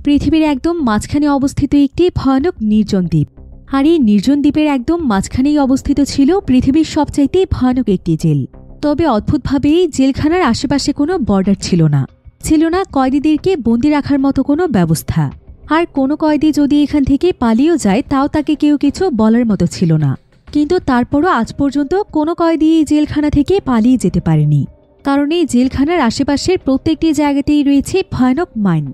পৃথিবীর একদম মাঝখানে অবস্থিত একটি ভয়ানক নির্জন দ্বীপ। আর এই নির্জন দ্বীপের একদম মাঝখানেই অবস্থিত ছিল পৃথিবীর সবচাইতে ভয়ানক একটি জেল। তবে অদ্ভুতভাবে এই জেলখানার আশেপাশে কোনো বর্ডার ছিল না, ছিল না কয়েদিদেরকে বন্দি রাখার মতো কোনো ব্যবস্থা। আর কোনো কয়েদি যদি এখান থেকে পালিয়েও যায় তাও তাকে কেউ কিছু বলার মতো ছিল না। কিন্তু তারপরও আজ পর্যন্ত কোনো কয়েদি এই জেলখানা থেকে পালিয়ে যেতে পারেনি, কারণ এই জেলখানার আশেপাশের প্রত্যেকটি জায়গাতেই রয়েছে ভয়ানক মাইন,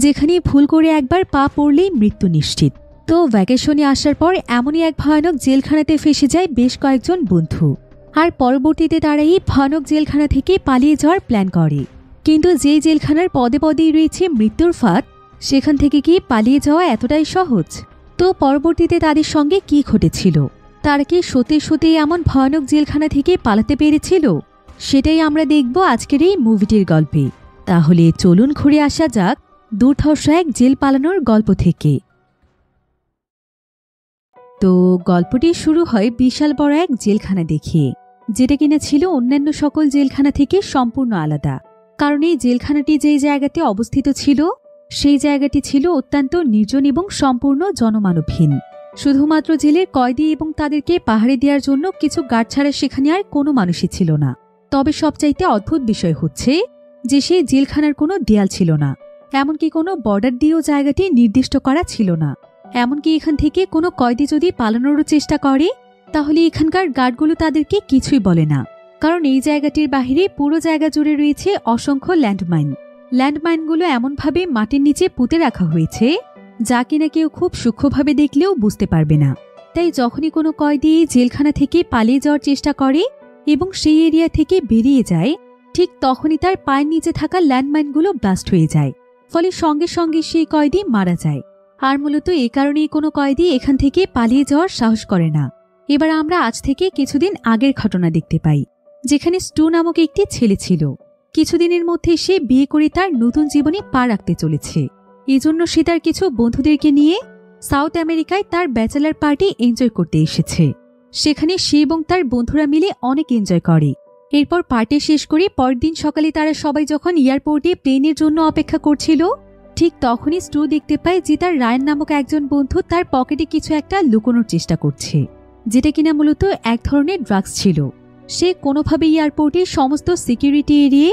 যেখানে ভুল করে একবার পা পড়লেই মৃত্যু নিশ্চিত। তো ভ্যাকেশনে আসার পর এমনই এক ভয়ানক জেলখানাতে ফেসে যায় বেশ কয়েকজন বন্ধু। আর পরবর্তীতে তারা এই ভয়ানক জেলখানা থেকে পালিয়ে যাওয়ার প্ল্যান করে। কিন্তু যেই জেলখানার পদে পদেই রয়েছে মৃত্যুর ফাঁদ, সেখান থেকে কি পালিয়ে যাওয়া এতটাই সহজ? তো পরবর্তীতে তাদের সঙ্গে কি ঘটেছিল? তারা কি সত্যি সত্যি এমন ভয়ানক জেলখানা থেকে পালাতে পেরেছিল? সেটাই আমরা দেখব আজকের এই মুভিটির গল্পে। তাহলে চলুন ঘুরে আসা যাক দুর্ধর্ষ এক জেল পালানোর গল্প থেকে। তো গল্পটি শুরু হয় বিশাল বড় এক জেলখানা দেখিয়ে, যেটা কিনা ছিল অন্যান্য সকল জেলখানা থেকে সম্পূর্ণ আলাদা। কারণ এই জেলখানাটি যেই জায়গাতে অবস্থিত ছিল সেই জায়গাটি ছিল অত্যন্ত নির্জন এবং সম্পূর্ণ জনমানবহীন। শুধুমাত্র জেলের কয়েদি এবং তাদেরকে পাহাড়ে দেওয়ার জন্য কিছু গার্ড ছাড়া সেখানে আর কোনো মানুষই ছিল না। তবে সবচাইতে অদ্ভুত বিষয় হচ্ছে যে সেই জেলখানার কোনো দেয়াল ছিল না, এমনকি কোনো বর্ডার দিয়েও জায়গাটি নির্দিষ্ট করা ছিল না। এমনকি এখান থেকে কোনো কয়েদি যদি পালানোরও চেষ্টা করে তাহলে এখানকার গার্ডগুলো তাদেরকে কিছুই বলে না, কারণ এই জায়গাটির বাহিরে পুরো জায়গা জুড়ে রয়েছে অসংখ্য ল্যান্ডমাইন। ল্যান্ডমাইনগুলো এমনভাবে মাটির নিচে পুঁতে রাখা হয়েছে যা কিনা কেউ খুব সূক্ষ্মভাবে দেখলেও বুঝতে পারবে না। তাই যখনই কোনো কয়েদি এই জেলখানা থেকে পালিয়ে যাওয়ার চেষ্টা করে এবং সেই এরিয়া থেকে বেরিয়ে যায়, ঠিক তখনই তার পায়ের নিচে থাকা ল্যান্ডমাইনগুলো ব্লাস্ট হয়ে যায়, ফলে সঙ্গে সঙ্গে সেই কয়েদি মারা যায়। আর মূলত এই কারণেই কোনো কয়েদি এখান থেকে পালিয়ে যাওয়ার সাহস করে না। এবার আমরা আজ থেকে কিছুদিন আগের ঘটনা দেখতে পাই, যেখানে স্টু নামক একটি ছেলে ছিল। কিছুদিনের মধ্যে সে বিয়ে করে তার নতুন জীবনে পা রাখতে চলেছে। এজন্য সে তার কিছু বন্ধুদেরকে নিয়ে সাউথ আমেরিকায় তার ব্যাচেলার পার্টি এনজয় করতে এসেছে। সেখানে সে এবং তার বন্ধুরা মিলে অনেক এনজয় করে। এরপর পার্টি শেষ করে পরদিন সকালে তারা সবাই যখন এয়ারপোর্টে প্লেনের জন্য অপেক্ষা করছিল, ঠিক তখনই স্টু দেখতে পায় যে তার রায়ান নামক একজন বন্ধু তার পকেটে কিছু একটা লুকোনোর চেষ্টা করছে, যেটা কিনা মূলত এক ধরনের ড্রাগস ছিল। সে কোনোভাবে এয়ারপোর্টের সমস্ত সিকিউরিটি এড়িয়ে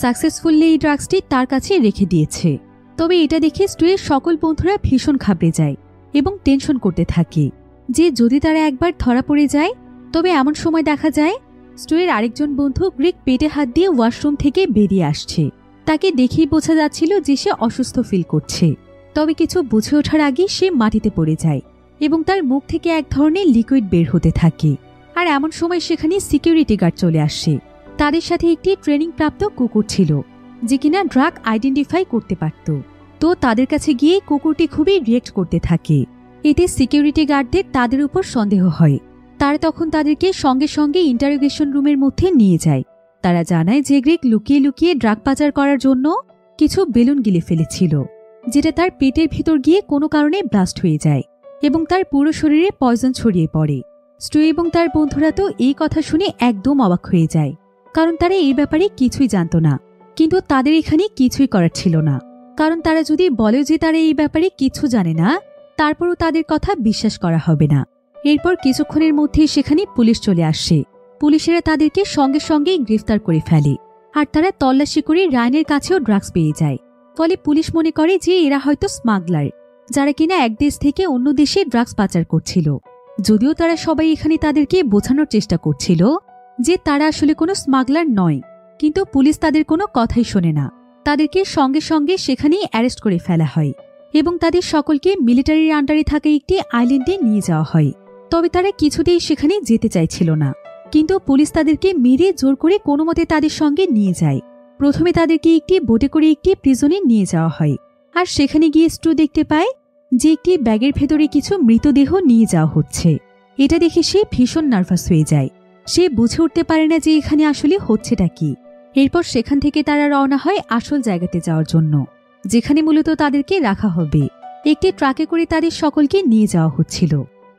সাকসেসফুলি এই ড্রাগসটি তার কাছে রেখে দিয়েছে। তবে এটা দেখে স্টুয়ের সকল বন্ধুরা ভীষণ ঘাবড়ে যায় এবং টেনশন করতে থাকে যে যদি তারা একবার ধরা পড়ে যায়। তবে এমন সময় দেখা যায় স্টুয়ের আরেকজন বন্ধু গ্রেগ পেটে হাত দিয়ে ওয়াশরুম থেকে বেরিয়ে আসছে। তাকে দেখেই বোঝা যাচ্ছিল যে সে অসুস্থ ফিল করছে। তবে কিছু বুঝে ওঠার আগেই সে মাটিতে পড়ে যায় এবং তার মুখ থেকে এক ধরনের লিকুইড বের হতে থাকে। আর এমন সময় সেখানে সিকিউরিটি গার্ড চলে আসে। তাদের সাথে একটি ট্রেনিং প্রাপ্ত কুকুর ছিল, যে কিনা ড্রাগ আইডেন্টিফাই করতে পারত। তো তাদের কাছে গিয়ে কুকুরটি খুবই রিয়েক্ট করতে থাকে। এতে সিকিউরিটি গার্ডদের তাদের উপর সন্দেহ হয়। তারা তখন তাদেরকে সঙ্গে সঙ্গে ইন্টারোগেশন রুমের মধ্যে নিয়ে যায়। তারা জানায় যে গ্রেগ লুকিয়ে লুকিয়ে ড্রাগ পাচার করার জন্য কিছু বেলুন গিলে ফেলেছিল, যেটা তার পেটের ভিতর গিয়ে কোনো কারণে ব্লাস্ট হয়ে যায় এবং তার পুরো শরীরে পয়জন ছড়িয়ে পড়ে। স্টু এবং তার বন্ধুরা তো এই কথা শুনে একদম অবাক হয়ে যায়, কারণ তারা এই ব্যাপারে কিছুই জানত না। কিন্তু তাদের এখানে কিছুই করার ছিল না, কারণ তারা যদি বলে যে তারা এই ব্যাপারে কিছু জানে না, তারপরও তাদের কথা বিশ্বাস করা হবে না। এরপর কিছুক্ষণের মধ্যেই সেখানে পুলিশ চলে আসে। পুলিশেরা তাদেরকে সঙ্গে সঙ্গেই গ্রেফতার করে ফেলে। আর তারা তল্লাশি করে রায়ানের কাছেও ড্রাগস পেয়ে যায়। ফলে পুলিশ মনে করে যে এরা হয়তো স্মাগলার, যারা কিনা এক দেশ থেকে অন্য দেশে ড্রাগস পাচার করছিল। যদিও তারা সবাই এখানে তাদেরকে বোঝানোর চেষ্টা করছিল যে তারা আসলে কোনো স্মাগলার নয়, কিন্তু পুলিশ তাদের কোনো কথাই শোনে না। তাদেরকে সঙ্গে সঙ্গে সেখানেই অ্যারেস্ট করে ফেলা হয় এবং তাদের সকলকে মিলিটারির আন্ডারে থাকা একটি আইল্যান্ডে নিয়ে যাওয়া হয়। তবে তারা কিছুতেই সেখানে যেতে চাইছিল না, কিন্তু পুলিশ তাদেরকে মেরে জোর করে কোনো মতে তাদের সঙ্গে নিয়ে যায়। প্রথমে তাদেরকে একটি বোটে করে একটি প্রিজনে নিয়ে যাওয়া হয়। আর সেখানে গিয়ে স্টু দেখতে পায় যে একটি ব্যাগের ভেতরে কিছু মৃতদেহ নিয়ে যাওয়া হচ্ছে। এটা দেখে সে ভীষণ নার্ভাস হয়ে যায়। সে বুঝে উঠতে পারে না যে এখানে আসলে হচ্ছেটা কি। এরপর সেখান থেকে তারা রওনা হয় আসল জায়গাতে যাওয়ার জন্য, যেখানে মূলত তাদেরকে রাখা হবে। একটি ট্রাকে করে তাদের সকলকে নিয়ে যাওয়া হচ্ছিল।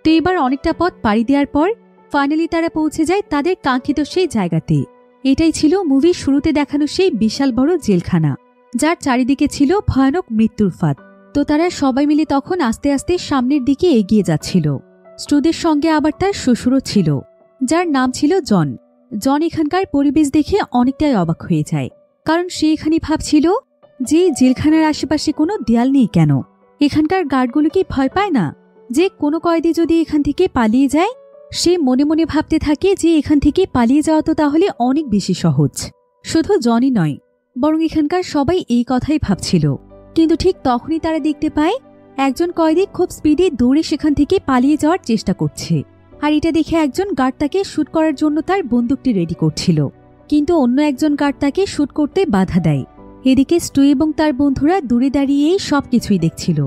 তো এবার অনেকটা পথ পাড়ি দেওয়ার পর ফাইনালি তারা পৌঁছে যায় তাদের কাঙ্ক্ষিত সেই জায়গাতে। এটাই ছিল মুভির শুরুতে দেখানো সেই বিশাল বড় জেলখানা, যার চারিদিকে ছিল ভয়ানক মৃত্যুর ফাঁদ। তো তো তারা সবাই মিলে তখন আস্তে আস্তে সামনের দিকে এগিয়ে যাচ্ছিল। স্টুদের সঙ্গে আবার তার শ্বশুরও ছিল, যার নাম ছিল জন। জন এখানকার পরিবেশ দেখে অনেকটাই অবাক হয়ে যায়, কারণ সে এখানে ভাবছিল যে জেলখানার আশেপাশে কোনো দেয়াল নেই কেন, এখানকার গার্ডগুলো কি ভয় পায় না যে কোনো কয়েদি যদি এখান থেকে পালিয়ে যায়? সে মনে মনে ভাবতে থাকে যে এখান থেকে পালিয়ে যাওয়া তো তাহলে অনেক বেশি সহজ। শুধু জনই নয়, বরং এখানকার সবাই এই কথাই ভাবছিল। কিন্তু ঠিক তখনই তারা দেখতে পায় একজন কয়েদি খুব স্পিডে দৌড়ে সেখান থেকে পালিয়ে যাওয়ার চেষ্টা করছে। আর এটা দেখে একজন গার্ড তাকে শুট করার জন্য তার বন্দুকটি রেডি করছিল, কিন্তু অন্য একজন গার্ড তাকে শুট করতে বাধা দেয়। এদিকে স্টু এবং তার বন্ধুরা দূরে দাঁড়িয়েই সবকিছুই দেখছিল।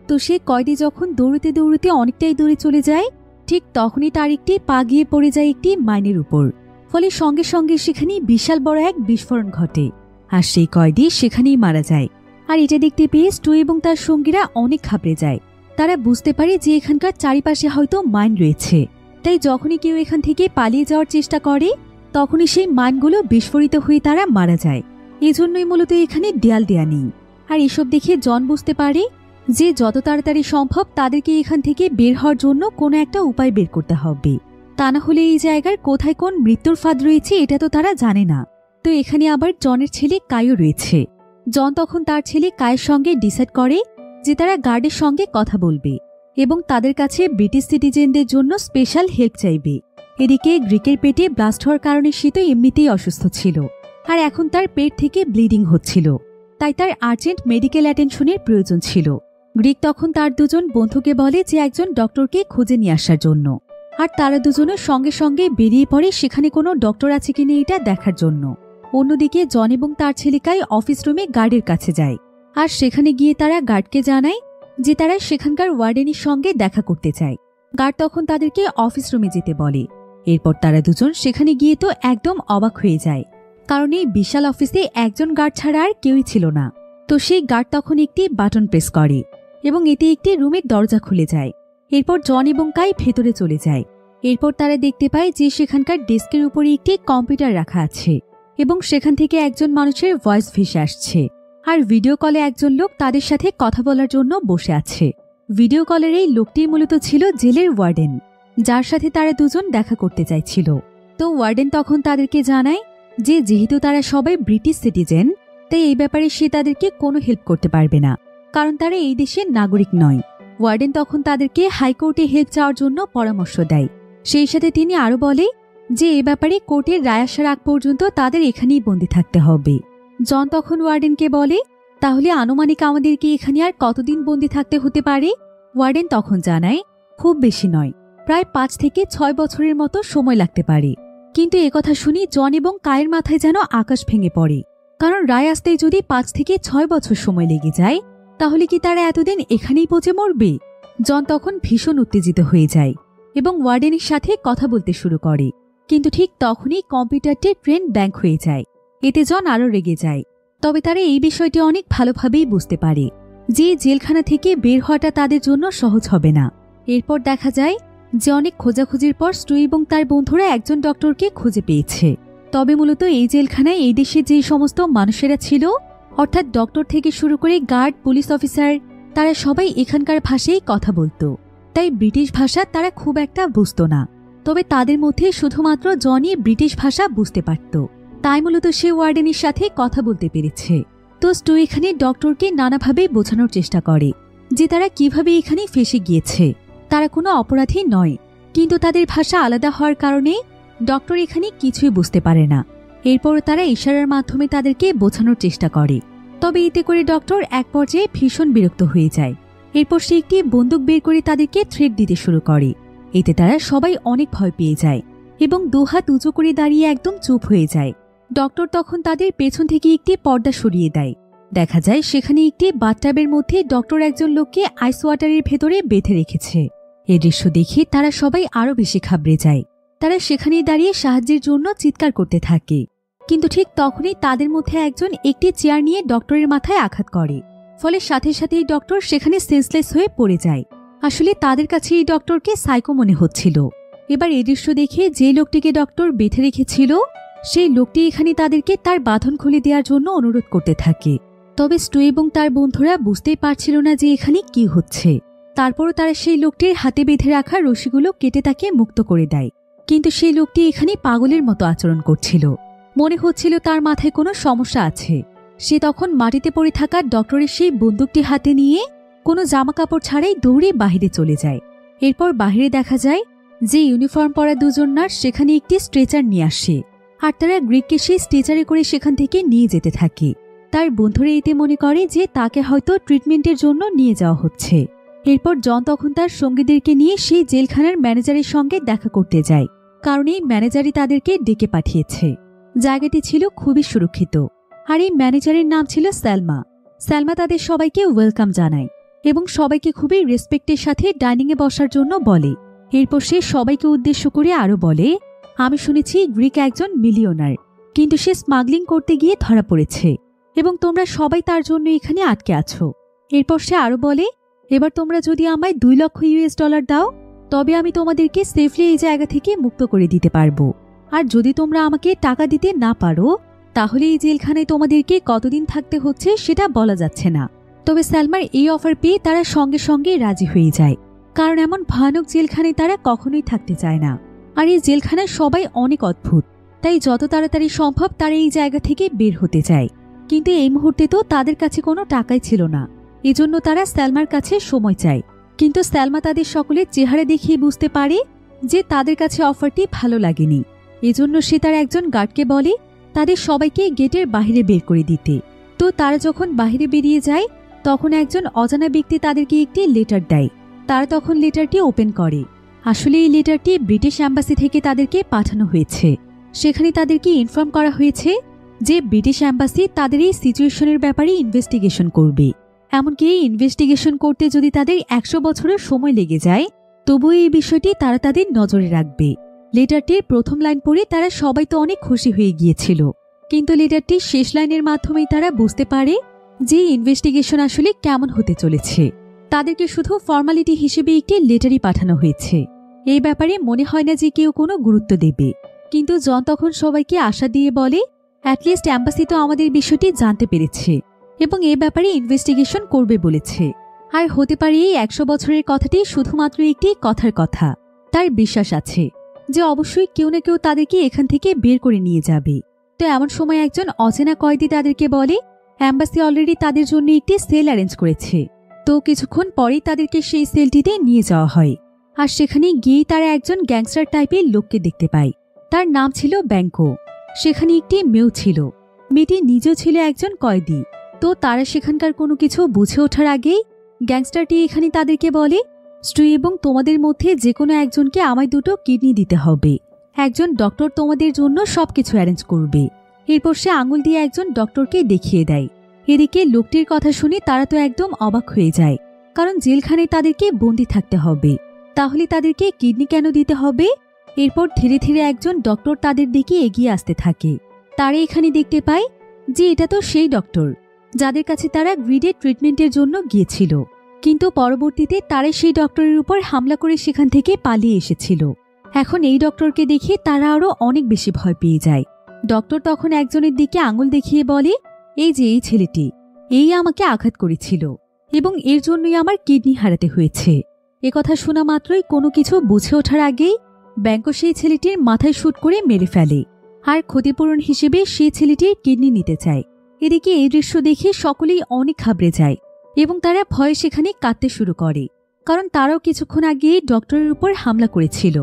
তো সে কয়েদি যখন দৌড়তে দৌড়তে অনেকটাই দূরে চলে যায়, ঠিক তখনই তার একটি পা গিয়ে পড়ে যায় একটি মাইনের উপর। ফলে সঙ্গে সঙ্গে সেখানে বিশাল বড় এক বিস্ফোরণ ঘটে, আর সেই কয়েদি সেখানেই মারা যায়। আর এটা দেখতে পেয়ে স্টু এবং তার সঙ্গীরা অনেক ঘাবড়ে যায়। তারা বুঝতে পারে যে এখানকার চারিপাশে হয়তো মাইন রয়েছে, তাই যখনই কেউ এখান থেকে পালিয়ে যাওয়ার চেষ্টা করে তখনই সেই মাইনগুলো বিস্ফোরিত হয়ে তারা মারা যায়। এজন্যই মূলত এখানে দেয়াল দেয়া নেই। আর এসব দেখে জন বুঝতে পারে যে যত তাড়াতাড়ি সম্ভব তাদেরকে এখান থেকে বের হওয়ার জন্য কোনো একটা উপায় বের করতে হবে, তা না হলে এই জায়গার কোথায় কোন মৃত্যুর ফাঁদ রয়েছে এটা তো তারা জানে না। তো এখানে আবার জনের ছেলে কাইও রয়েছে। জন তখন তার ছেলে কায়ের সঙ্গে ডিসাইড করে যে তারা গার্ডের সঙ্গে কথা বলবে এবং তাদের কাছে ব্রিটিশ সিটিজেনদের জন্য স্পেশাল হেল্প চাইবে। এদিকে গ্রিকের পেটে ব্লাস্ট হওয়ার কারণে সে তো এমনিতেই অসুস্থ ছিল, আর এখন তার পেট থেকে ব্লিডিং হচ্ছিল, তাই তার আর্জেন্ট মেডিকেল অ্যাটেনশনের প্রয়োজন ছিল। গ্রিক তখন তার দুজন বন্ধুকে বলে যে একজন ডক্টরকে খুঁজে নিয়ে আসার জন্য, আর তারা দুজনও সঙ্গে সঙ্গে বেরিয়ে পড়ে সেখানে কোনো ডক্টর আছে কিনা এটা দেখার জন্য। অন্যদিকে জন এবং তার ছেলেকাই অফিস রুমে গার্ডের কাছে যায়, আর সেখানে গিয়ে তারা গার্ডকে জানায় যে তারা সেখানকার ওয়ার্ডেনের সঙ্গে দেখা করতে চায়। গার্ড তখন তাদেরকে অফিস রুমে যেতে বলে। এরপর তারা দুজন সেখানে গিয়ে তো একদম অবাক হয়ে যায়, কারণ এই বিশাল অফিসে একজন গার্ড ছাড়া আর কেউই ছিল না। তো সেই গার্ড তখন একটি বাটন প্রেস করে এবং এতে একটি রুমের দরজা খুলে যায়। এরপর জন এবং কাই ভেতরে চলে যায়। এরপর তারা দেখতে পায় যে সেখানকার ডেস্কের উপরে একটি কম্পিউটার রাখা আছে এবং সেখান থেকে একজন মানুষের ভয়েস ভেসে আসছে। আর ভিডিও কলে একজন লোক তাদের সাথে কথা বলার জন্য বসে আছে। ভিডিও কলের এই লোকটি মূলত ছিল জেলের ওয়ার্ডেন, যার সাথে তারা দুজন দেখা করতে চাইছিল। তো ওয়ার্ডেন তখন তাদেরকে জানায় যে যেহেতু তারা সবাই ব্রিটিশ সিটিজেন, তাই এই ব্যাপারে সে তাদেরকে কোনো হেল্প করতে পারবে না, কারণ তারা এই দেশের নাগরিক নয়। ওয়ার্ডেন তখন তাদেরকে হাইকোর্টে হেল্প চাওয়ার জন্য পরামর্শ দেয়। সেই সাথে তিনি আরও বলে যে এ ব্যাপারে কোর্টের রায় আসার আগ পর্যন্ত তাদের এখানেই বন্দী থাকতে হবে। জন তখন ওয়ার্ডেনকে বলে তাহলে আনুমানিক আমাদেরকে এখানে আর কতদিন বন্দী থাকতে হতে পারে? ওয়ার্ডেন তখন জানায় খুব বেশি নয়, প্রায় 5 থেকে 6 বছরের মতো সময় লাগতে পারে। কিন্তু একথা শুনি জন এবং কায়ের মাথায় যেন আকাশ ভেঙে পড়ে, কারণ রায় আসতে যদি 5 থেকে 6 বছর সময় লেগে যায় তাহলে কি তারা এতদিন এখানেই পচে মরবে? জন তখন ভীষণ উত্তেজিত হয়ে যায় এবং ওয়ার্ডেনের সাথে কথা বলতে শুরু করে। কিন্তু ঠিক তখনই কম্পিউটারটি ট্রেন ব্যাংক হয়ে যায়। এতে জন আরও রেগে যায়। তবে তারা এই বিষয়টি অনেক ভালোভাবেই বুঝতে পারে যে জেলখানা থেকে বের হওয়াটা তাদের জন্য সহজ হবে না। এরপর দেখা যায় যে অনেক খোঁজাখুঁজির পর স্টু এবং তার বন্ধুরা একজন ডক্টরকে খুঁজে পেয়েছে। তবে মূলত এই জেলখানায় এই দেশের যে সমস্ত মানুষেরা ছিল, অর্থাৎ ডক্টর থেকে শুরু করে গার্ড, পুলিশ অফিসার, তারা সবাই এখানকার ভাষায় কথা বলতো, তাই ব্রিটিশ ভাষা তারা খুব একটা বুঝতো না। তবে তাদের মধ্যে শুধুমাত্র জনই ব্রিটিশ ভাষা বুঝতে পারত, তাই মূলত সে ওয়ার্ডেনের সাথে কথা বলতে পেরেছে। তো স্টু এখানে ডক্টরকে নানাভাবে বোঝানোর চেষ্টা করে যে তারা কিভাবে এখানে ফেঁসে গিয়েছে। তারা কোনো অপরাধী নয়, কিন্তু তাদের ভাষা আলাদা হওয়ার কারণে ডক্টর এখানে কিছুই বুঝতে পারে না। এরপর তারা ইশারার মাধ্যমে তাদেরকে বোঝানোর চেষ্টা করে। তবে এতে করে ডক্টর এক পর্যায়ে ভীষণ বিরক্ত হয়ে যায়। এরপর সে একটি বন্দুক বের করে তাদেরকে থ্রেট দিতে শুরু করে। এতে তারা সবাই অনেক ভয় পেয়ে যায় এবং দুহাত উঁচু করে দাঁড়িয়ে একদম চুপ হয়ে যায়। ডক্টর তখন তাদের পেছন থেকে একটি পর্দা সরিয়ে দেয়। দেখা যায় সেখানে একটি বাথটাবের মধ্যে ডক্টর একজন লোককে আইস ওয়াটারের ভেতরে বেঁধে রেখেছে। এই দৃশ্য দেখে তারা সবাই আরও বেশি ঘাবড়ে যায়। তারা সেখানেই দাঁড়িয়ে সাহায্যের জন্য চিৎকার করতে থাকে। কিন্তু ঠিক তখনই তাদের মধ্যে একজন একটি চেয়ার নিয়ে ডক্টরের মাথায় আঘাত করে। ফলে সাথে সাথেই ডক্টর সেখানে সেন্সলেস হয়ে পড়ে যায়। আসলে তাদের কাছে এই ডক্টরকে সাইকো মনে হচ্ছিল। এবার এই দৃশ্য দেখে যে লোকটিকে ডক্টর বেঁধে রেখেছিল সেই লোকটি এখানে তাদেরকে তার বাঁধন খুলে দেওয়ার জন্য অনুরোধ করতে থাকে। তবে স্টু এবং তার বন্ধুরা বুঝতেই পারছিল না যে এখানে কি হচ্ছে। তারপরও তারা সেই লোকটির হাতে বেঁধে রাখা রশিগুলো কেটে তাকে মুক্ত করে দেয়। কিন্তু সেই লোকটি এখানে পাগলের মতো আচরণ করছিল। মনে হচ্ছিল তার মাথায় কোনো সমস্যা আছে। সে তখন মাটিতে পড়ে থাকা ডক্টরের সেই বন্দুকটি হাতে নিয়ে কোনো জামাকাপড় ছাড়াই দৌড়ে বাহিরে চলে যায়। এরপর বাহিরে দেখা যায় যে ইউনিফর্ম পরা দুজন নার্স সেখানে একটি স্ট্রেচার নিয়ে আসে, আর তারা গ্রিককে সেই স্ট্রেচারে করে সেখান থেকে নিয়ে যেতে থাকে। তার বন্ধুরা এতে মনে করে যে তাকে হয়তো ট্রিটমেন্টের জন্য নিয়ে যাওয়া হচ্ছে। এরপর জন তখন তার সঙ্গীদেরকে নিয়ে সেই জেলখানার ম্যানেজারের সঙ্গে দেখা করতে যায়, কারণ এই ম্যানেজারই তাদেরকে ডেকে পাঠিয়েছে। জায়গাটি ছিল খুবই সুরক্ষিত, আর এই ম্যানেজারের নাম ছিল সালমা। সালমা তাদের সবাইকে ওয়েলকাম জানায় এবং সবাইকে খুবই রেসপেক্টের সাথে ডাইনিংয়ে বসার জন্য বলে। এরপর সে সবাইকে উদ্দেশ্য করে আরো বলে, আমি শুনেছি গ্রিক একজন মিলিয়নার, কিন্তু সে স্মাগলিং করতে গিয়ে ধরা পড়েছে এবং তোমরা সবাই তার জন্য এখানে আটকে আছো। এরপর সে আরো বলে, এবার তোমরা যদি আমায় $2,00,000 দাও তবে আমি তোমাদেরকে সেফলি এই জায়গা থেকে মুক্ত করে দিতে পারবো। আর যদি তোমরা আমাকে টাকা দিতে না পারো তাহলে এই জেলখানায় তোমাদেরকে কতদিন থাকতে হচ্ছে সেটা বলা যাচ্ছে না। তবে সালমার এই অফার পেয়ে তারা সঙ্গে সঙ্গে রাজি হয়ে যায়, কারণ এমন ভয়ানক জেলখানায় তারা কখনোই থাকতে চায় না। আর এই জেলখানায় সবাই অনেক অদ্ভুত, তাই যত তাড়াতাড়ি সম্ভব তারা এই জায়গা থেকে বের হতে চায়। কিন্তু এই মুহূর্তে তো তাদের কাছে কোনো টাকাই ছিল না, এজন্য তারা সালমার কাছে সময় চায়। কিন্তু সালমা তাদের সকলের চেহারা দেখিয়ে বুঝতে পারে যে তাদের কাছে অফারটি ভালো লাগেনি। এজন্য সে তার একজন গার্ডকে বলে তাদের সবাইকে গেটের বাইরে বের করে দিতে। তো তারা যখন বাইরে বেরিয়ে যায় তখন একজন অজানা ব্যক্তি তাদেরকে একটি লেটার দেয়। তারা তখন লেটারটি ওপেন করে। আসলে এই লেটারটি ব্রিটিশ অ্যাম্বাসি থেকে তাদেরকে পাঠানো হয়েছে। সেখানে তাদেরকে ইনফর্ম করা হয়েছে যে ব্রিটিশ অ্যাম্বাসি তাদের এই সিচুয়েশনের ব্যাপারে ইনভেস্টিগেশন করবে। এমনকি এই ইনভেস্টিগেশন করতে যদি তাদের 100 বছরের সময় লেগে যায় তবুও এই বিষয়টি তারা তাদের নজরে রাখবে। লেটারটির প্রথম লাইন পড়ে তারা সবাই তো অনেক খুশি হয়ে গিয়েছিল, কিন্তু লেটারটির শেষ লাইনের মাধ্যমেই তারা বুঝতে পারে যে ইনভেস্টিগেশন আসলে কেমন হতে চলেছে। তাদেরকে শুধু ফর্মালিটি হিসেবে একটি লেটারই পাঠানো হয়েছে। এই ব্যাপারে মনে হয় না যে কেউ কোনো গুরুত্ব দেবে। কিন্তু জন তখন সবাইকে আশা দিয়ে বলে, অ্যাটলিস্ট অ্যাম্বাসি তো আমাদের বিষয়টি জানতে পেরেছে এবং এ ব্যাপারে ইনভেস্টিগেশন করবে বলেছে। আর হতে পারে এই 100 বছরের কথাটি শুধুমাত্র একটি কথার কথা। তার বিশ্বাস আছে যে অবশ্যই কেউ না কেউ তাদেরকে এখান থেকে বের করে নিয়ে যাবে। তো এমন সময় একজন অচেনা কয়েদি তাদেরকে বলে অ্যাম্বাসি অলরেডি তাদের জন্য একটি সেল অ্যারেঞ্জ করেছে। তো কিছুক্ষণ পরেই তাদেরকে সেই সেলটিতে নিয়ে যাওয়া হয়। আর সেখানে গিয়েই তারা একজন গ্যাংস্টার টাইপের লোককে দেখতে পায়। তার নাম ছিল ব্যাংকো। সেখানে একটি মেয়েও ছিল। মেয়েটি নিজেও ছিল একজন কয়েদি। তো তারা সেখানকার কোনো কিছু বুঝে ওঠার আগেই গ্যাংস্টারটি এখানে তাদেরকে বলে, স্টু এবং তোমাদের মধ্যে যে কোনো একজনকে আমায় 2টো কিডনি দিতে হবে। একজন ডক্টর তোমাদের জন্য সবকিছু অ্যারেঞ্জ করবে। এরপর সে আঙুল দিয়ে একজন ডক্টরকে দেখিয়ে দেয়। এদিকে লোকটির কথা শুনে তারা তো একদম অবাক হয়ে যায়, কারণ জেলখানায় তাদেরকে বন্দি থাকতে হবে, তাহলে তাদেরকে কিডনি কেন দিতে হবে? এরপর ধীরে ধীরে একজন ডক্টর তাদের দিকে এগিয়ে আসতে থাকে। তারা এখানে দেখতে পায় যে এটা তো সেই ডক্টর যাদের কাছে তারা গ্রিডের ট্রিটমেন্টের জন্য গিয়েছিল, কিন্তু পরবর্তীতে তারা সেই ডক্টরের উপর হামলা করে সেখান থেকে পালিয়ে এসেছিল। এখন এই ডক্টরকে দেখে তারা আরো অনেক বেশি ভয় পেয়ে যায়। ডক্টর তখন একজনের দিকে আঙুল দেখিয়ে বলে, এই যে এই ছেলেটি, এই আমাকে আঘাত করেছিল এবং এর জন্যই আমার কিডনি হারাতে হয়েছে। একথা শোনা মাত্রই কোনো কিছু বুঝে ওঠার আগেই ব্যাংকো সেই ছেলেটির মাথায় শুট করে মেরে ফেলে, আর ক্ষতিপূরণ হিসেবে সেই ছেলেটির কিডনি নিতে চায়। এদিকে এই দৃশ্য দেখে সকলেই অনেক ঘাবড়ে যায় এবং তারা ভয়ে সেখানে কাঁদতে শুরু করে, কারণ তারাও কিছুক্ষণ আগে ডক্টরের উপর হামলা করেছিল।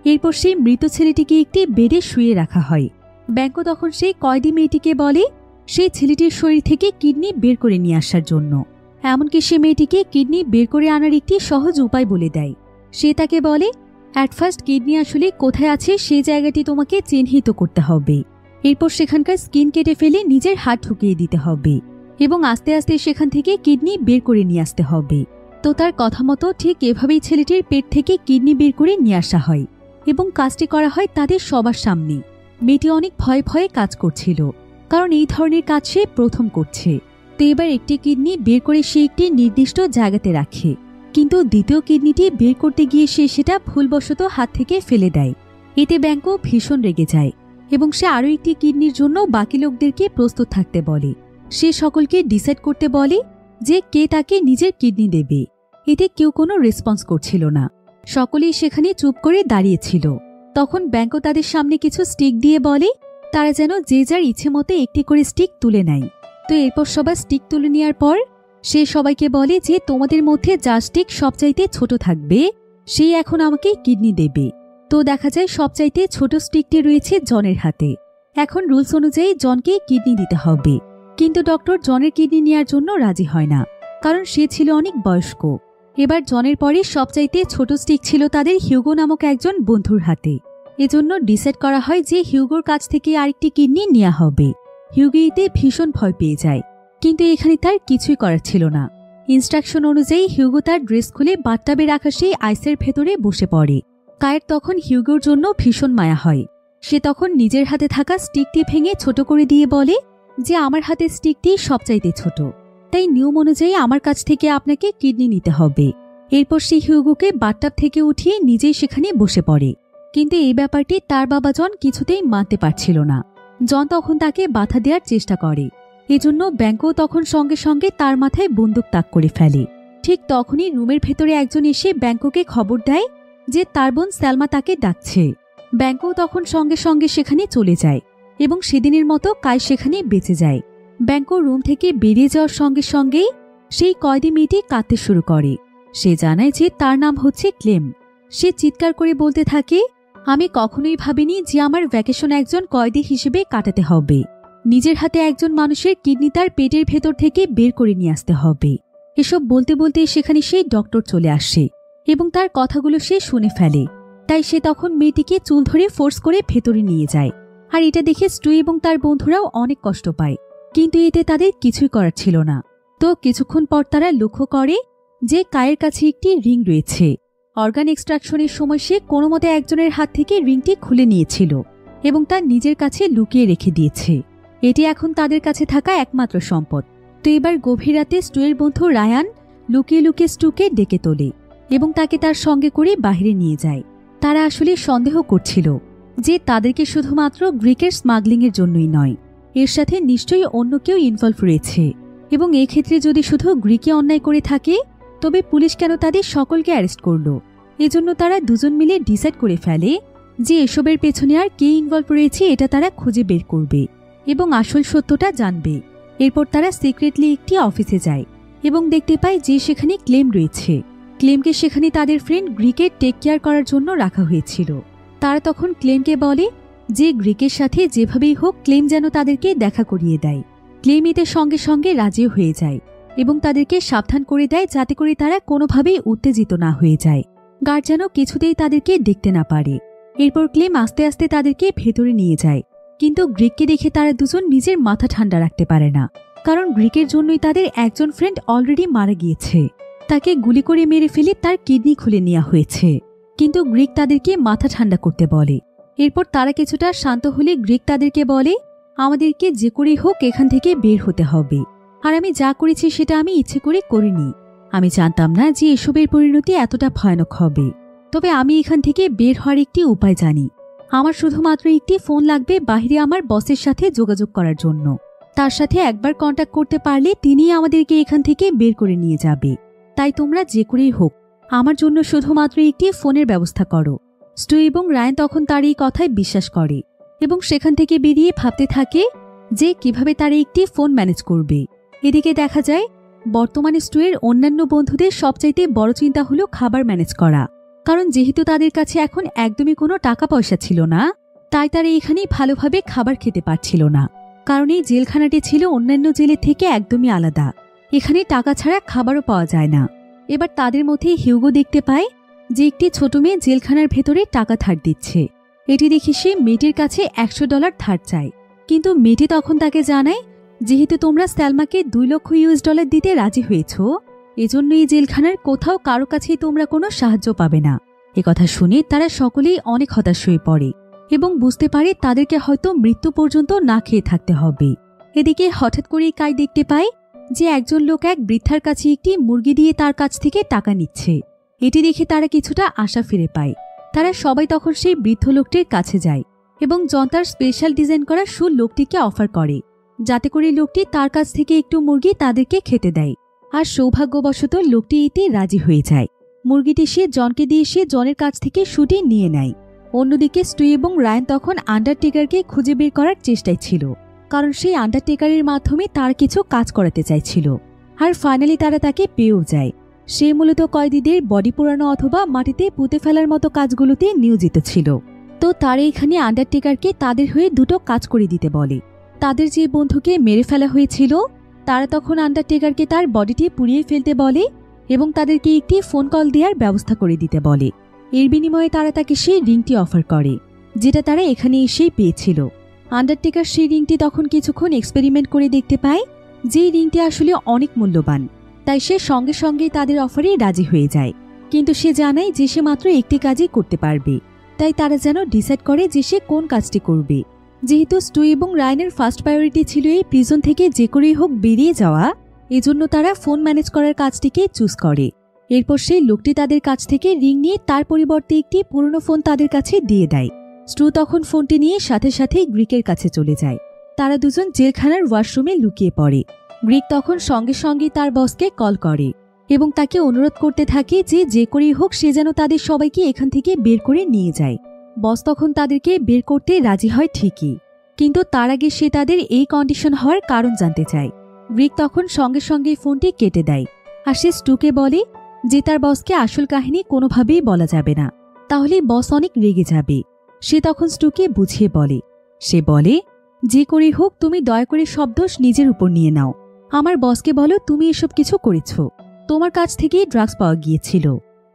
এরপর সেই মৃত ছেলেটিকে একটি বেডে শুয়ে রাখা হয়। ব্যাংকো তখন সেই কয়েদি মেয়েটিকে বলে সেই ছেলেটির শরীর থেকে কিডনি বের করে নিয়ে আসার জন্য। এমনকি সে মেয়েটিকে কিডনি বের করে আনার একটি সহজ উপায় বলে দেয়। সে তাকে বলে, অ্যাট ফার্স্ট কিডনি আসলে কোথায় আছে সেই জায়গাটি তোমাকে চিহ্নিত করতে হবে। এরপর সেখানকার স্কিন কেটে ফেলে নিজের হাত ঢুকিয়ে দিতে হবে এবং আস্তে আস্তে সেখান থেকে কিডনি বের করে নিয়ে আসতে হবে। তো তার কথা মতো ঠিক এভাবেই ছেলেটির পেট থেকে কিডনি বের করে নিয়ে আসা হয় এবং কাজটি করা হয় তাদের সবার সামনে। মেয়েটি অনেক ভয়ে ভয়ে কাজ করছিল, কারণ এই ধরনের কাজ সে প্রথম করছে। তো এবার একটি কিডনি বের করে সে একটি নির্দিষ্ট জায়গাতে রাখে, কিন্তু দ্বিতীয় কিডনিটি বের করতে গিয়ে সে সেটা ভুলবশত হাত থেকে ফেলে দেয়। এতে ব্যাংকো ভীষণ রেগে যায় এবং সে আরও একটি কিডনির জন্য বাকি লোকদেরকে প্রস্তুত থাকতে বলে। সে সকলকে ডিসাইড করতে বলে যে কে তাকে নিজের কিডনি দেবে। এতে কেউ কোনো রেসপন্স করছিল না, সকলেই সেখানে চুপ করে দাঁড়িয়েছিল। তখন ব্যাংকও তাদের সামনে কিছু স্টিক দিয়ে বলে তারা যেন যে যার ইচ্ছে মতো একটি করে স্টিক তুলে নেয়। তো এরপর সবাই স্টিক তুলে নেওয়ার পর সে সবাইকে বলে যে তোমাদের মধ্যে যা স্টিক সবচাইতে ছোট থাকবে সেই এখন আমাকে কিডনি দেবে। তো দেখা যায় সবচাইতে ছোট স্টিকটি রয়েছে জনের হাতে। এখন রুলস অনুযায়ী জনকে কিডনি দিতে হবে, কিন্তু ডক্টর জনের কিডনি নেওয়ার জন্য রাজি হয় না, কারণ সে ছিল অনেক বয়স্ক। এবার জনের পরে সবচাইতে ছোট স্টিক ছিল তাদের হিউগো নামক একজন বন্ধুর হাতে। এজন্য ডিসাইড করা হয় যে হিউগোর কাছ থেকে আরেকটি কিডনি নেওয়া হবে। হিউগো এতে ভীষণ ভয় পেয়ে যায়, কিন্তু এখানে তার কিছুই করার ছিল না। ইনস্ট্রাকশন অনুযায়ী হিউগো তার ড্রেস খুলে বাথটাবে রাখা সেই আইসের ভেতরে বসে পড়ে। কায়ের তখন হিউগোর জন্য ভীষণ মায়া হয়। সে তখন নিজের হাতে থাকা স্টিকটি ভেঙে ছোট করে দিয়ে বলে যে আমার হাতে স্টিকটি সবচাইতে ছোট, তাই নিয়ম অনুযায়ী আমার কাছ থেকে আপনাকে কিডনি নিতে হবে। এরপর সে হিউগোকে বাথটাব থেকে উঠিয়ে নিজেই সেখানে বসে পড়ে। কিন্তু এই ব্যাপারটি তার বাবা জন কিছুতেই মানতে পারছিল না। জন তখন তাকে বাধা দেওয়ার চেষ্টা করে। এজন্য ব্যাংকও তখন সঙ্গে সঙ্গে তার মাথায় বন্দুক তাক করে ফেলে। ঠিক তখনই রুমের ভেতরে একজন এসে ব্যাংককে খবর দেয় যে তার বোন সালমা তাকে ডাকছে। ব্যাংকও তখন সঙ্গে সঙ্গে সেখানে চলে যায় এবং সেদিনের মতো কায় সেখানে বেঁচে যায়। ব্যাংকও রুম থেকে বেরিয়ে যাওয়ার সঙ্গে সঙ্গেই সেই কয়েদি মেয়েটি কাঁদতে শুরু করে। সে জানায় যে তার নাম হচ্ছে ক্লেম। সে চিৎকার করে বলতে থাকে আমি কখনোই ভাবিনি যে আমার ভ্যাকেশন একজন কয়েদি হিসেবে কাটাতে হবে। নিজের হাতে একজন মানুষের কিডনি তার পেটের ভেতর থেকে বের করে নিয়ে আসতে হবে। এসব বলতে বলতে সেখানে সেই ডক্টর চলে আসে এবং তার কথাগুলো সে শুনে ফেলে। তাই সে তখন মেয়েটিকে চুল ধরে ফোর্স করে ভেতরে নিয়ে যায়। আর এটা দেখে স্টু এবং তার বন্ধুরাও অনেক কষ্ট পায়, কিন্তু এতে তাদের কিছুই করার ছিল না। তো কিছুক্ষণ পর তারা লক্ষ্য করে যে কায়ের কাছে একটি রিং রয়েছে। অর্গান এক্সট্রাকশনের সময় সে কোনো মতে একজনের হাত থেকে রিংটি খুলে নিয়েছিল এবং তার নিজের কাছে লুকিয়ে রেখে দিয়েছে। এটি এখন তাদের কাছে থাকা একমাত্র সম্পদ। তো এবার গভীর রাতে স্টুয়ের বন্ধু রায়ান লুকিয়ে লুকিয়ে স্টুকে ডেকে তোলে এবং তাকে তার সঙ্গে করে বাইরে নিয়ে যায়। তারা আসলে সন্দেহ করছিল যে তাদেরকে শুধুমাত্র গ্রিকের স্মাগলিংয়ের জন্যই নয়, এর সাথে নিশ্চয়ই অন্য কেউ ইনভলভ রয়েছে, এবং এক্ষেত্রে যদি শুধু গ্রিকে অন্যায় করে থাকে তবে পুলিশ কেন তাদের সকলকে অ্যারেস্ট করল। এজন্য তারা দুজন মিলে ডিসাইড করে ফেলে যে এসবের পেছনে আর কে ইনভলভ রয়েছে এটা তারা খুঁজে বের করবে এবং আসল সত্যটা জানবে। এরপর তারা সিক্রেটলি একটি অফিসে যায় এবং দেখতে পায় যে সেখানে ক্লেম রয়েছে। ক্লেমকে সেখানে তাদের ফ্রেন্ড গ্রিকের টেক কেয়ার করার জন্য রাখা হয়েছিল। তারা তখন ক্লেমকে বলে যে গ্রিকের সাথে যেভাবেই হোক ক্লেম যেন তাদেরকে দেখা করিয়ে দেয়। ক্লেম এতে সঙ্গে সঙ্গে রাজিও হয়ে যায় এবং তাদেরকে সাবধান করে দেয় যাতে করে তারা কোনোভাবেই উত্তেজিত না হয়ে যায়, গার্ড যেন কিছুতেই তাদেরকে দেখতে না পারে। এরপর ক্লেম আস্তে আস্তে তাদেরকে ভেতরে নিয়ে যায়, কিন্তু গ্রিককে দেখে তারা দুজন নিজের মাথা ঠান্ডা রাখতে পারে না, কারণ গ্রিকের জন্যই তাদের একজন ফ্রেন্ড অলরেডি মারা গিয়েছে। তাকে গুলি করে মেরে ফেলে তার কিডনি খুলে নেওয়া হয়েছে। কিন্তু গ্রিক তাদেরকে মাথা ঠান্ডা করতে বলে। এরপর তারা কিছুটা শান্ত হলে গ্রিক তাদেরকে বলে আমাদেরকে যে করেই হোক এখান থেকে বের হতে হবে, আর আমি যা করেছি সেটা আমি ইচ্ছে করে করিনি। আমি জানতাম না যে এসবের পরিণতি এতটা ভয়ানক হবে, তবে আমি এখান থেকে বের হওয়ার একটি উপায় জানি। আমার শুধুমাত্র একটি ফোন লাগবে বাইরে আমার বসের সাথে যোগাযোগ করার জন্য। তার সাথে একবার কন্ট্যাক্ট করতে পারলে তিনিই আমাদেরকে এখান থেকে বের করে নিয়ে যাবে। তাই তোমরা যে করেই হোক আমার জন্য শুধুমাত্র একটি ফোনের ব্যবস্থা করো। স্টু এবং রায়ান তখন তার এই কথায় বিশ্বাস করে এবং সেখান থেকে বেরিয়ে ভাবতে থাকে যে কিভাবে তারা একটি ফোন ম্যানেজ করবে। এদিকে দেখা যায় বর্তমানে স্টুয়ের অন্যান্য বন্ধুদের সবচাইতে বড় চিন্তা হলো খাবার ম্যানেজ করা, কারণ যেহেতু তাদের কাছে এখন একদমই কোনো টাকা পয়সা ছিল না, তাই তারা এখানে ভালোভাবে খাবার খেতে পারছিল না, কারণ এই জেলখানাটি ছিল অন্যান্য জেলের থেকে একদমই আলাদা। এখানে টাকা ছাড়া খাবারও পাওয়া যায় না। এবার তাদের মধ্যে হিউগো দেখতে পায় যে একটি ছোট মেয়ে জেলখানার ভেতরে টাকা ধার দিচ্ছে। এটি দেখে সে মেয়েটির কাছে $100 ধার চায়, কিন্তু মেয়েটি তখন তাকে জানায় যেহেতু তোমরা সালমাকে $2 লক্ষ দিতে রাজি হয়েছ, এজন্য এই জেলখানার কোথাও কারো কাছেই তোমরা কোনো সাহায্য পাবে না। একথা শুনে তারা সকলেই অনেক হতাশ হয়ে পড়ে এবং বুঝতে পারে তাদেরকে হয়তো মৃত্যু পর্যন্ত না খেয়ে থাকতে হবে। এদিকে হঠাৎ করেই কাই দেখতে পায় যে একজন লোক এক বৃদ্ধার কাছে একটি মুরগি দিয়ে তার কাছ থেকে টাকা নিচ্ছে। এটি দেখে তারা কিছুটা আশা ফিরে পায়। তারা সবাই তখন সেই বৃদ্ধ লোকটির কাছে যায় এবং জন তার স্পেশাল ডিজাইন করা শু লোকটিকে অফার করে যাতে করে লোকটি তার কাছ থেকে একটু মুরগি তাদেরকে খেতে দেয়। আর সৌভাগ্যবশত লোকটি এতে রাজি হয়ে যায়। মুরগিটি সে জনকে দিয়ে সে জনের কাছ থেকে শুটিয়ে নিয়ে নেয়। অন্যদিকে স্টু এবং রায়ান তখন আন্ডারটেকারকে খুঁজে বের করার চেষ্টায় ছিল, কারণ সেই আন্ডারটেকারের মাধ্যমে তার কিছু কাজ করাতে চাইছিল। আর ফাইনালি তারা তাকে পেয়েও যায়। সে মূলত কয়েদিদের বডি পোড়ানো অথবা মাটিতে পুঁতে ফেলার মতো কাজগুলোতে নিয়োজিত ছিল। তো তারা এখানে আন্ডারটেকারকে তাদের হয়ে দুটো কাজ করে দিতে বলে। তাদের যে বন্ধুকে মেরে ফেলা হয়েছিল তারা তখন আন্ডারটেকারকে তার বডিটি পুড়িয়ে ফেলতে বলে এবং তাদেরকে একটি ফোন কল দেওয়ার ব্যবস্থা করে দিতে বলে। এর বিনিময়ে তারা তাকে সেই রিংটি অফার করে, যেটা তারা এখানে এসেই পেয়েছিল। আন্ডারটেকার সেই রিংটি তখন কিছুক্ষণ এক্সপেরিমেন্ট করে দেখতে পায় যে রিংটি আসলে অনেক মূল্যবান, তাই সে সঙ্গে সঙ্গেই তাদের অফারে রাজি হয়ে যায়। কিন্তু সে জানায় যে সে মাত্র একটি কাজই করতে পারবে, তাই তারা যেন ডিসাইড করে যে সে কোন কাজটি করবে। যেহেতু স্টু এবং রায়ানের ফার্স্ট প্রায়োরিটি ছিল এই প্রিজন থেকে যে করেই হোক বেরিয়ে যাওয়া, এজন্য তারা ফোন ম্যানেজ করার কাজটিকে চুজ করে। এরপর সেই লোকটি তাদের কাছ থেকে রিং নিয়ে তার পরিবর্তে একটি পুরনো ফোন তাদের কাছে দিয়ে দেয়। স্টু তখন ফোনটি নিয়ে সাথে সাথে গ্রিকের কাছে চলে যায়। তারা দুজন জেলখানার ওয়াশরুমে লুকিয়ে পড়ে। গ্রিক তখন সঙ্গে সঙ্গে তার বসকে কল করে এবং তাকে অনুরোধ করতে থাকে যে করেই হোক সে যেন তাদের সবাইকে এখান থেকে বের করে নিয়ে যায়। বস তখন তাদেরকে বের করতে রাজি হয় ঠিকই, কিন্তু তার আগে সে তাদের এই কন্ডিশন হওয়ার কারণ জানতে চায়। গ্রিক তখন সঙ্গে সঙ্গে ফোনটি কেটে দেয় আর সে স্টুকে বলে যে তার বসকে আসল কাহিনী কোনোভাবেই বলা যাবে না, তাহলে বস অনেক রেগে যাবে। সে তখন স্টুকে বুঝিয়ে বলে, সে বলে যে করেই হোক তুমি দয়া করে সব দোষ নিজের উপর নিয়ে নাও। আমার বসকে বলো তুমি এসব কিছু করেছ, তোমার কাছ থেকেই ড্রাগস পাওয়া গিয়েছিল।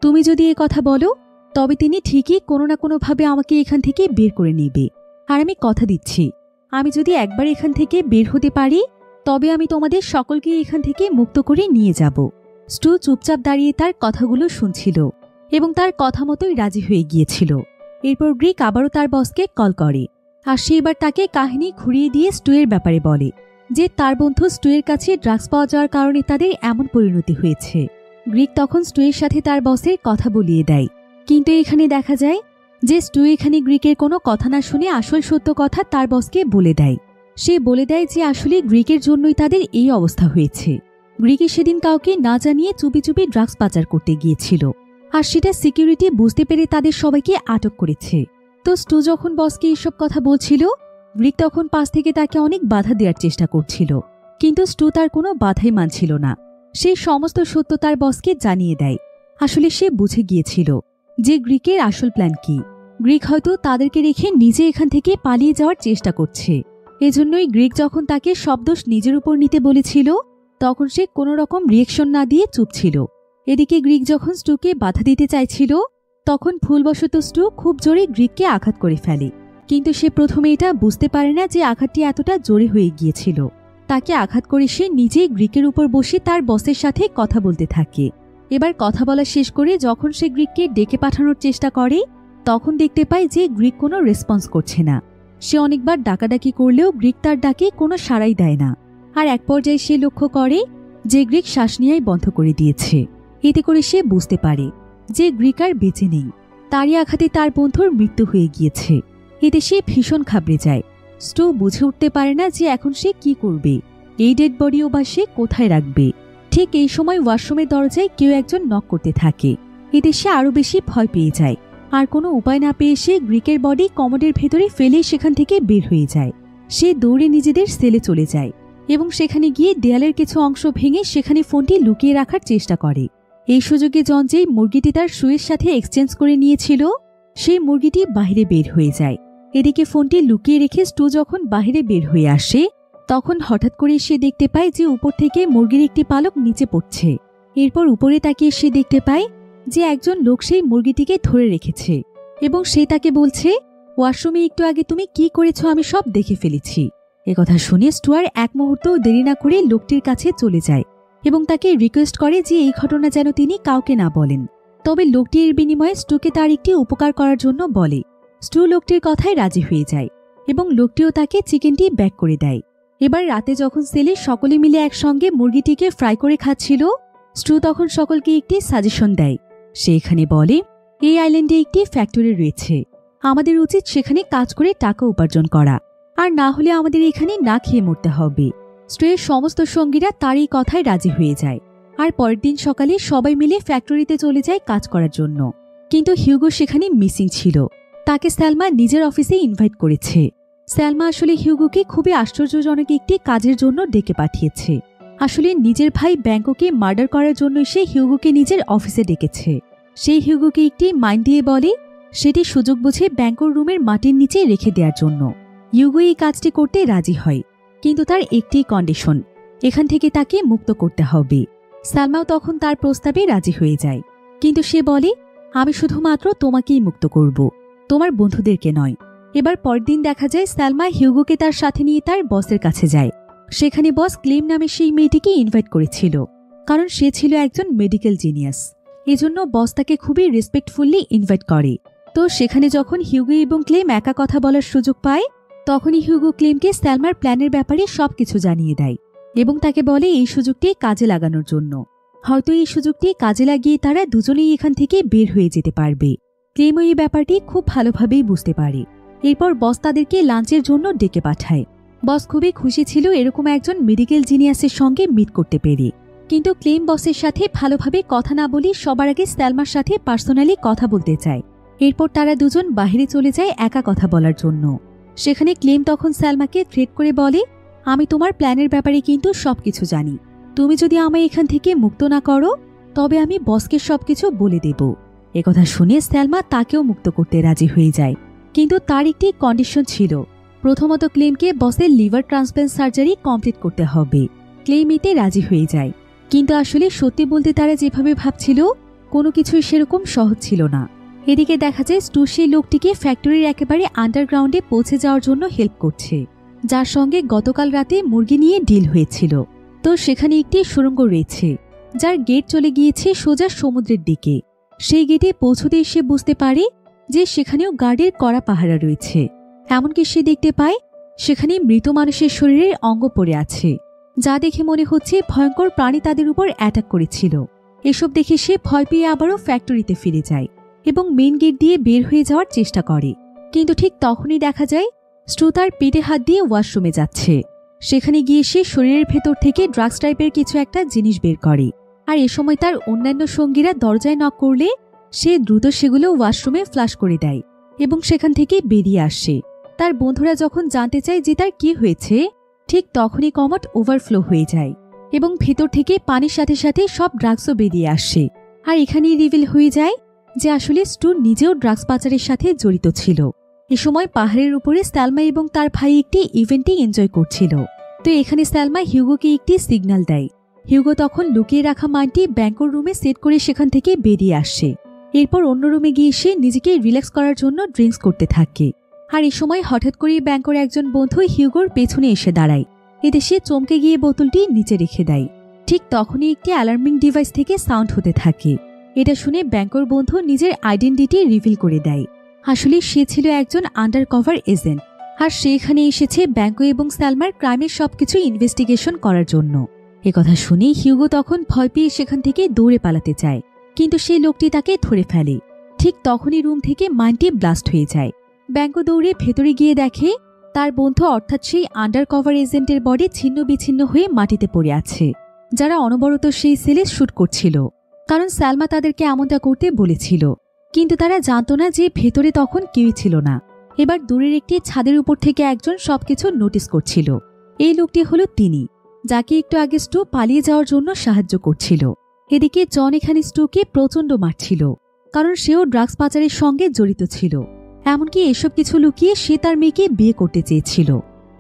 তুমি যদি এ কথা বলো তবে তিনি ঠিকই কোনো না কোনোভাবে আমাকে এখান থেকে বের করে নেবে। আর আমি কথা দিচ্ছি, আমি যদি একবার এখান থেকে বের হতে পারি তবে আমি তোমাদের সকলকে এখান থেকে মুক্ত করে নিয়ে যাব। স্টু চুপচাপ দাঁড়িয়ে তার কথাগুলো শুনছিল এবং তার কথা মতোই রাজি হয়ে গিয়েছিল। এরপর গ্রিক আবারও তার বসকে কল করে আর সে এবার তাকে কাহিনী ঘুরিয়ে দিয়ে স্টুয়ের ব্যাপারে বলে যে তার বন্ধু স্টুয়ের কাছে ড্রাগস পাওয়া যাওয়ার কারণে তাদের এমন পরিণতি হয়েছে। গ্রিক তখন স্টুয়ের সাথে তার বসের কথা বলিয়ে দেয়, কিন্তু এখানে দেখা যায় যে স্টু এখানে গ্রিকের কোনো কথা না শুনে আসল সত্য কথা তার বসকে বলে দেয়। সে বলে দেয় যে আসলে গ্রিকের জন্যই তাদের এই অবস্থা হয়েছে। গ্রিকে সেদিন কাউকে না জানিয়ে চুপি চুপি ড্রাগস পাচার করতে গিয়েছিল আর সেটা সিকিউরিটি বুঝতে পেরে তাদের সবাইকে আটক করেছে। তো স্টু যখন বসকে এইসব কথা বলছিল গ্রিক তখন পাশ থেকে তাকে অনেক বাধা দেওয়ার চেষ্টা করছিল, কিন্তু স্টু তার কোনো বাধাই মানছিল না। সে সমস্ত সত্য তার বসকে জানিয়ে দেয়। আসলে সে বুঝে গিয়েছিল যে গ্রিকের আসল প্ল্যান কি। গ্রিক হয়তো তাদেরকে রেখে নিজে এখান থেকে পালিয়ে যাওয়ার চেষ্টা করছে। এজন্যই গ্রিক যখন তাকে সব দোষ নিজের উপর নিতে বলেছিল তখন সে কোনো রকম রিয়েকশন না দিয়ে চুপ ছিল। এদিকে গ্রিক যখন স্টুকে বাধা দিতে চাইছিল তখন ভুলবশত স্টু খুব জোরে গ্রিককে আঘাত করে ফেলে, কিন্তু সে প্রথমে এটা বুঝতে পারে না যে আঘাতটি এতটা জোরে হয়ে গিয়েছিল। তাকে আঘাত করে সে নিজেই গ্রিকের উপর বসে তার বসের সাথে কথা বলতে থাকে। এবার কথা বলা শেষ করে যখন সে গ্রিককে ডেকে পাঠানোর চেষ্টা করে তখন দেখতে পায় যে গ্রিক কোনো রেসপন্স করছে না। সে অনেকবার ডাকাডাকি করলেও গ্রিক তার ডাকে কোনো সাড়াই দেয় না। আর এক পর্যায়ে সে লক্ষ্য করে যে গ্রিক শ্বাস নেওয়াই বন্ধ করে দিয়েছে। এতে করে সে বুঝতে পারে যে গ্রিক আর বেঁচে নেই, তারই আঘাতে তার বন্ধুর মৃত্যু হয়ে গিয়েছে। এতে সে ভীষণ ঘাবড়ে যায়। স্টু বুঝে উঠতে পারে না যে এখন সে কি করবে, এই ডেড বডিও বা সে কোথায় রাখবে। ঠিক এই সময় ওয়াশরুমের দরজায় কেউ একজন নক করতে থাকে। এতে সে আরো বেশি ভয় পেয়ে যায় আর কোনো উপায় না পেয়ে সে গ্রিকের বডি কমোডের ভেতরে ফেলে সেখান থেকে বের হয়ে যায়। সে দৌড়ে নিজেদের সেলে চলে যায় এবং সেখানে গিয়ে দেয়ালের কিছু অংশ ভেঙে সেখানে ফোনটি লুকিয়ে রাখার চেষ্টা করে। এই সুযোগে জন যেই মুরগিটি তার শুয়ের সাথে এক্সচেঞ্জ করে নিয়েছিল সেই মুরগিটি বাইরে বের হয়ে যায়। এদিকে ফোনটি লুকিয়ে রেখে স্টু যখন বাইরে বের হয়ে আসে তখন হঠাৎ করে সে দেখতে পায় যে উপর থেকে মুরগির একটি পালক নিচে পড়ছে। এরপর উপরে তাকিয়ে সে দেখতে পায় যে একজন লোক সেই মুরগিটিকে ধরে রেখেছে এবং সে তাকে বলছে, ওয়াশরুমে একটু আগে তুমি কি করেছো আমি সব দেখে ফেলেছি। একথা শুনে স্টুয়ার এক মুহূর্তও দেরি না করে লোকটির কাছে চলে যায় এবং তাকে রিকোয়েস্ট করে যে এই ঘটনা যেন তিনি কাউকে না বলেন। তবে লোকটি এর বিনিময়ে স্টুকে তার একটি উপকার করার জন্য বলে। স্টু লোকটির কথায় রাজি হয়ে যায় এবং লোকটিও তাকে চিকেনটি ব্যাক করে দেয়। এবার রাতে যখন সেলে সকলে মিলে একসঙ্গে মুরগিটিকে ফ্রাই করে খাচ্ছিল স্টু তখন সকলকে একটি সাজেশন দেয়। সে এখানে বলে, এই আইল্যান্ডে একটি ফ্যাক্টরি রয়েছে, আমাদের উচিত সেখানে কাজ করে টাকা উপার্জন করা আর না হলে আমাদের এখানে না খেয়ে মরতে হবে। স্ট্রের সমস্ত সঙ্গীরা তার এই কথায় রাজি হয়ে যায়। আর পরের দিন সকালে সবাই মিলে ফ্যাক্টরিতে চলে যায় কাজ করার জন্য। কিন্তু হিউগো সেখানে মিসিং ছিল। তাকে স্যালমা নিজের অফিসে ইনভাইট করেছে। স্যালমা আসলে হিউগোকে খুবই আশ্চর্যজনক একটি কাজের জন্য ডেকে পাঠিয়েছে। আসলে নিজের ভাই ব্যাঙ্কোকে মার্ডার করার জন্য সে হিউগোকে নিজের অফিসে ডেকেছে। সেই হিউগোকে একটি মাইন দিয়ে বলে সেটি সুযোগ বুঝে ব্যাঙ্কোর রুমের মাটির নিচে রেখে দেওয়ার জন্য। হিউগো এই কাজটি করতে রাজি হয়, কিন্তু তার একটি কন্ডিশন, এখান থেকে তাকে মুক্ত করতে হবে। সালমাও তখন তার প্রস্তাবে রাজি হয়ে যায়, কিন্তু সে বলে আমি শুধুমাত্র তোমাকেই মুক্ত করব, তোমার বন্ধুদেরকে নয়। এবার পরের দিন দেখা যায় সালমা হিউগোকে তার সাথে নিয়ে তার বসের কাছে যায়। সেখানে বস ক্লেম নামে সেই মেয়েটিকে ইনভাইট করেছিল, কারণ সে ছিল একজন মেডিকেল জিনিয়াস। এজন্য বস তাকে খুবই রেসপেক্টফুলি ইনভাইট করে। তো সেখানে যখন হিউগো এবং ক্লেম একা কথা বলার সুযোগ পায়, তখনই হিউগো ক্লেমকে সালমার প্ল্যানের ব্যাপারে সবকিছু জানিয়ে দেয় এবং তাকে বলে এই সুযোগটি কাজে লাগানোর জন্য। হয়তো এই সুযোগটি কাজে লাগিয়ে তারা দুজনেই এখান থেকে বের হয়ে যেতে পারবে। ক্লেমও এই ব্যাপারটি খুব ভালোভাবেই বুঝতে পারে। এরপর বস তাদেরকে লাঞ্চের জন্য ডেকে পাঠায়। বস খুবই খুশি ছিল এরকম একজন মেডিকেল জিনিয়াসের সঙ্গে মিট করতে পেরে। কিন্তু ক্লেম বসের সাথে ভালোভাবে কথা না বলে সবার আগে সালমার সাথে পার্সোনালি কথা বলতে চায়। এরপর তারা দুজন বাইরে চলে যায় একা কথা বলার জন্য। সেখানে ক্লেম তখন সালমাকে থ্রেট করে বলে আমি তোমার প্ল্যানের ব্যাপারে কিন্তু সবকিছু জানি, তুমি যদি আমায় এখান থেকে মুক্ত না করো তবে আমি বসকে সবকিছু বলে দেব। একথা শুনে সালমা তাকেও মুক্ত করতে রাজি হয়ে যায়, কিন্তু তার একটি কন্ডিশন ছিল। প্রথমত ক্লেমকে বসের লিভার ট্রান্সপ্ল্যান্ট সার্জারি কমপ্লিট করতে হবে। ক্লেম এতে রাজি হয়ে যায়, কিন্তু আসলে সত্যি বলতে তারা যেভাবে ভাবছিল কোনো কিছুই সেরকম সহজ ছিল না। এদিকে দেখা যায় স্টু সেই লোকটিকে ফ্যাক্টরির একেবারে আন্ডারগ্রাউন্ডে পৌঁছে যাওয়ার জন্য হেল্প করছে, যার সঙ্গে গতকাল রাতে মুরগি নিয়ে ডিল হয়েছিল। তো সেখানে একটি সুড়ঙ্গ রয়েছে যার গেট চলে গিয়েছে সোজা সমুদ্রের দিকে। সেই গেটে পৌঁছতেই সে বুঝতে পারে যে সেখানেও গার্ডের কড়া পাহারা রয়েছে। এমনকি সে দেখতে পায় সেখানে মৃত মানুষের শরীরের অঙ্গ পড়ে আছে, যা দেখে মনে হচ্ছে ভয়ঙ্কর প্রাণী তাদের উপর অ্যাটাক করেছিল। এসব দেখে সে ভয় পেয়ে আবারও ফ্যাক্টরিতে ফিরে যায় এবং মেইন গেট দিয়ে বের হয়ে যাওয়ার চেষ্টা করে। কিন্তু ঠিক তখনই দেখা যায় স্টু তার পেটে হাত দিয়ে ওয়াশরুমে যাচ্ছে। সেখানে গিয়ে সে শরীরের ভেতর থেকে ড্রাগস টাইপের কিছু একটা জিনিস বের করে। আর এ সময় তার অন্যান্য সঙ্গীরা দরজায় নক করলে সে দ্রুত সেগুলো ওয়াশরুমে ফ্লাশ করে দেয় এবং সেখান থেকে বেরিয়ে আসে। তার বন্ধুরা যখন জানতে চায় যে তার কি হয়েছে, ঠিক তখনই কমোড ওভারফ্লো হয়ে যায় এবং ভেতর থেকে পানির সাথে সাথে সব ড্রাগসও বেরিয়ে আসে। আর এখানেই রিভিল হয়ে যায় যে আসলে স্টু নিজেও ড্রাগস পাচারের সাথে জড়িত ছিল। এ সময় পাহাড়ের উপরে সালমা এবং তার ভাই একটি ইভেন্টে এনজয় করছিল। তো এখানে সালমা হিউগোকে একটি সিগন্যাল দেয়। হিউগো তখন লুকিয়ে রাখা মাইনটি ব্যাঙ্কোর রুমে সেট করে সেখান থেকে বেরিয়ে আসে। এরপর অন্য রুমে গিয়ে সে নিজেকে রিল্যাক্স করার জন্য ড্রিঙ্কস করতে থাকে। আর এই সময় হঠাৎ করে ব্যাঙ্কোর একজন বন্ধু হিউগোর পেছনে এসে দাঁড়ায়। এতে সে চমকে গিয়ে বোতলটি নিচে রেখে দেয়। ঠিক তখনই একটি অ্যালার্মিং ডিভাইস থেকে সাউন্ড হতে থাকে। এটা শুনে ব্যাঙ্কোর বন্ধু নিজের আইডেন্টিটি রিভিল করে দেয়। আসলে সে ছিল একজন আন্ডারকভার এজেন্ট, আর সে এখানে এসেছে ব্যাঙ্কো এবং সালমার ক্রাইমের সবকিছু ইনভেস্টিগেশন করার জন্য। একথা শুনে হিউগো তখন ভয় পেয়ে সেখান থেকে দৌড়ে পালাতে চায়, কিন্তু সেই লোকটি তাকে ধরে ফেলে। ঠিক তখনই রুম থেকে মাইনটি ব্লাস্ট হয়ে যায়। ব্যাঙ্কো দৌড়ে ভেতরে গিয়ে দেখে তার বন্ধু অর্থাৎ সেই আন্ডারকভার এজেন্টের বডি ছিন্ন বিচ্ছিন্ন হয়ে মাটিতে পড়ে আছে, যারা অনবরত সেই সেলে শুট করছিল, কারণ সালমা তাদেরকে এমনটা করতে বলেছিল। কিন্তু তারা জানত না যে ভেতরে তখন কেউই ছিল না। এবার দূরের একটি ছাদের উপর থেকে একজন সবকিছু নোটিস করছিল। এই লোকটি হলো তিনি, যাকে একটু আগে স্টু পালিয়ে যাওয়ার জন্য সাহায্য করছিল। এদিকে জন এখানে স্টুকে প্রচণ্ড মারছিল, কারণ সেও ড্রাগস পাচারের সঙ্গে জড়িত ছিল। এমনকি এসব কিছু লুকিয়ে সে তার মেয়েকে বিয়ে করতে চেয়েছিল।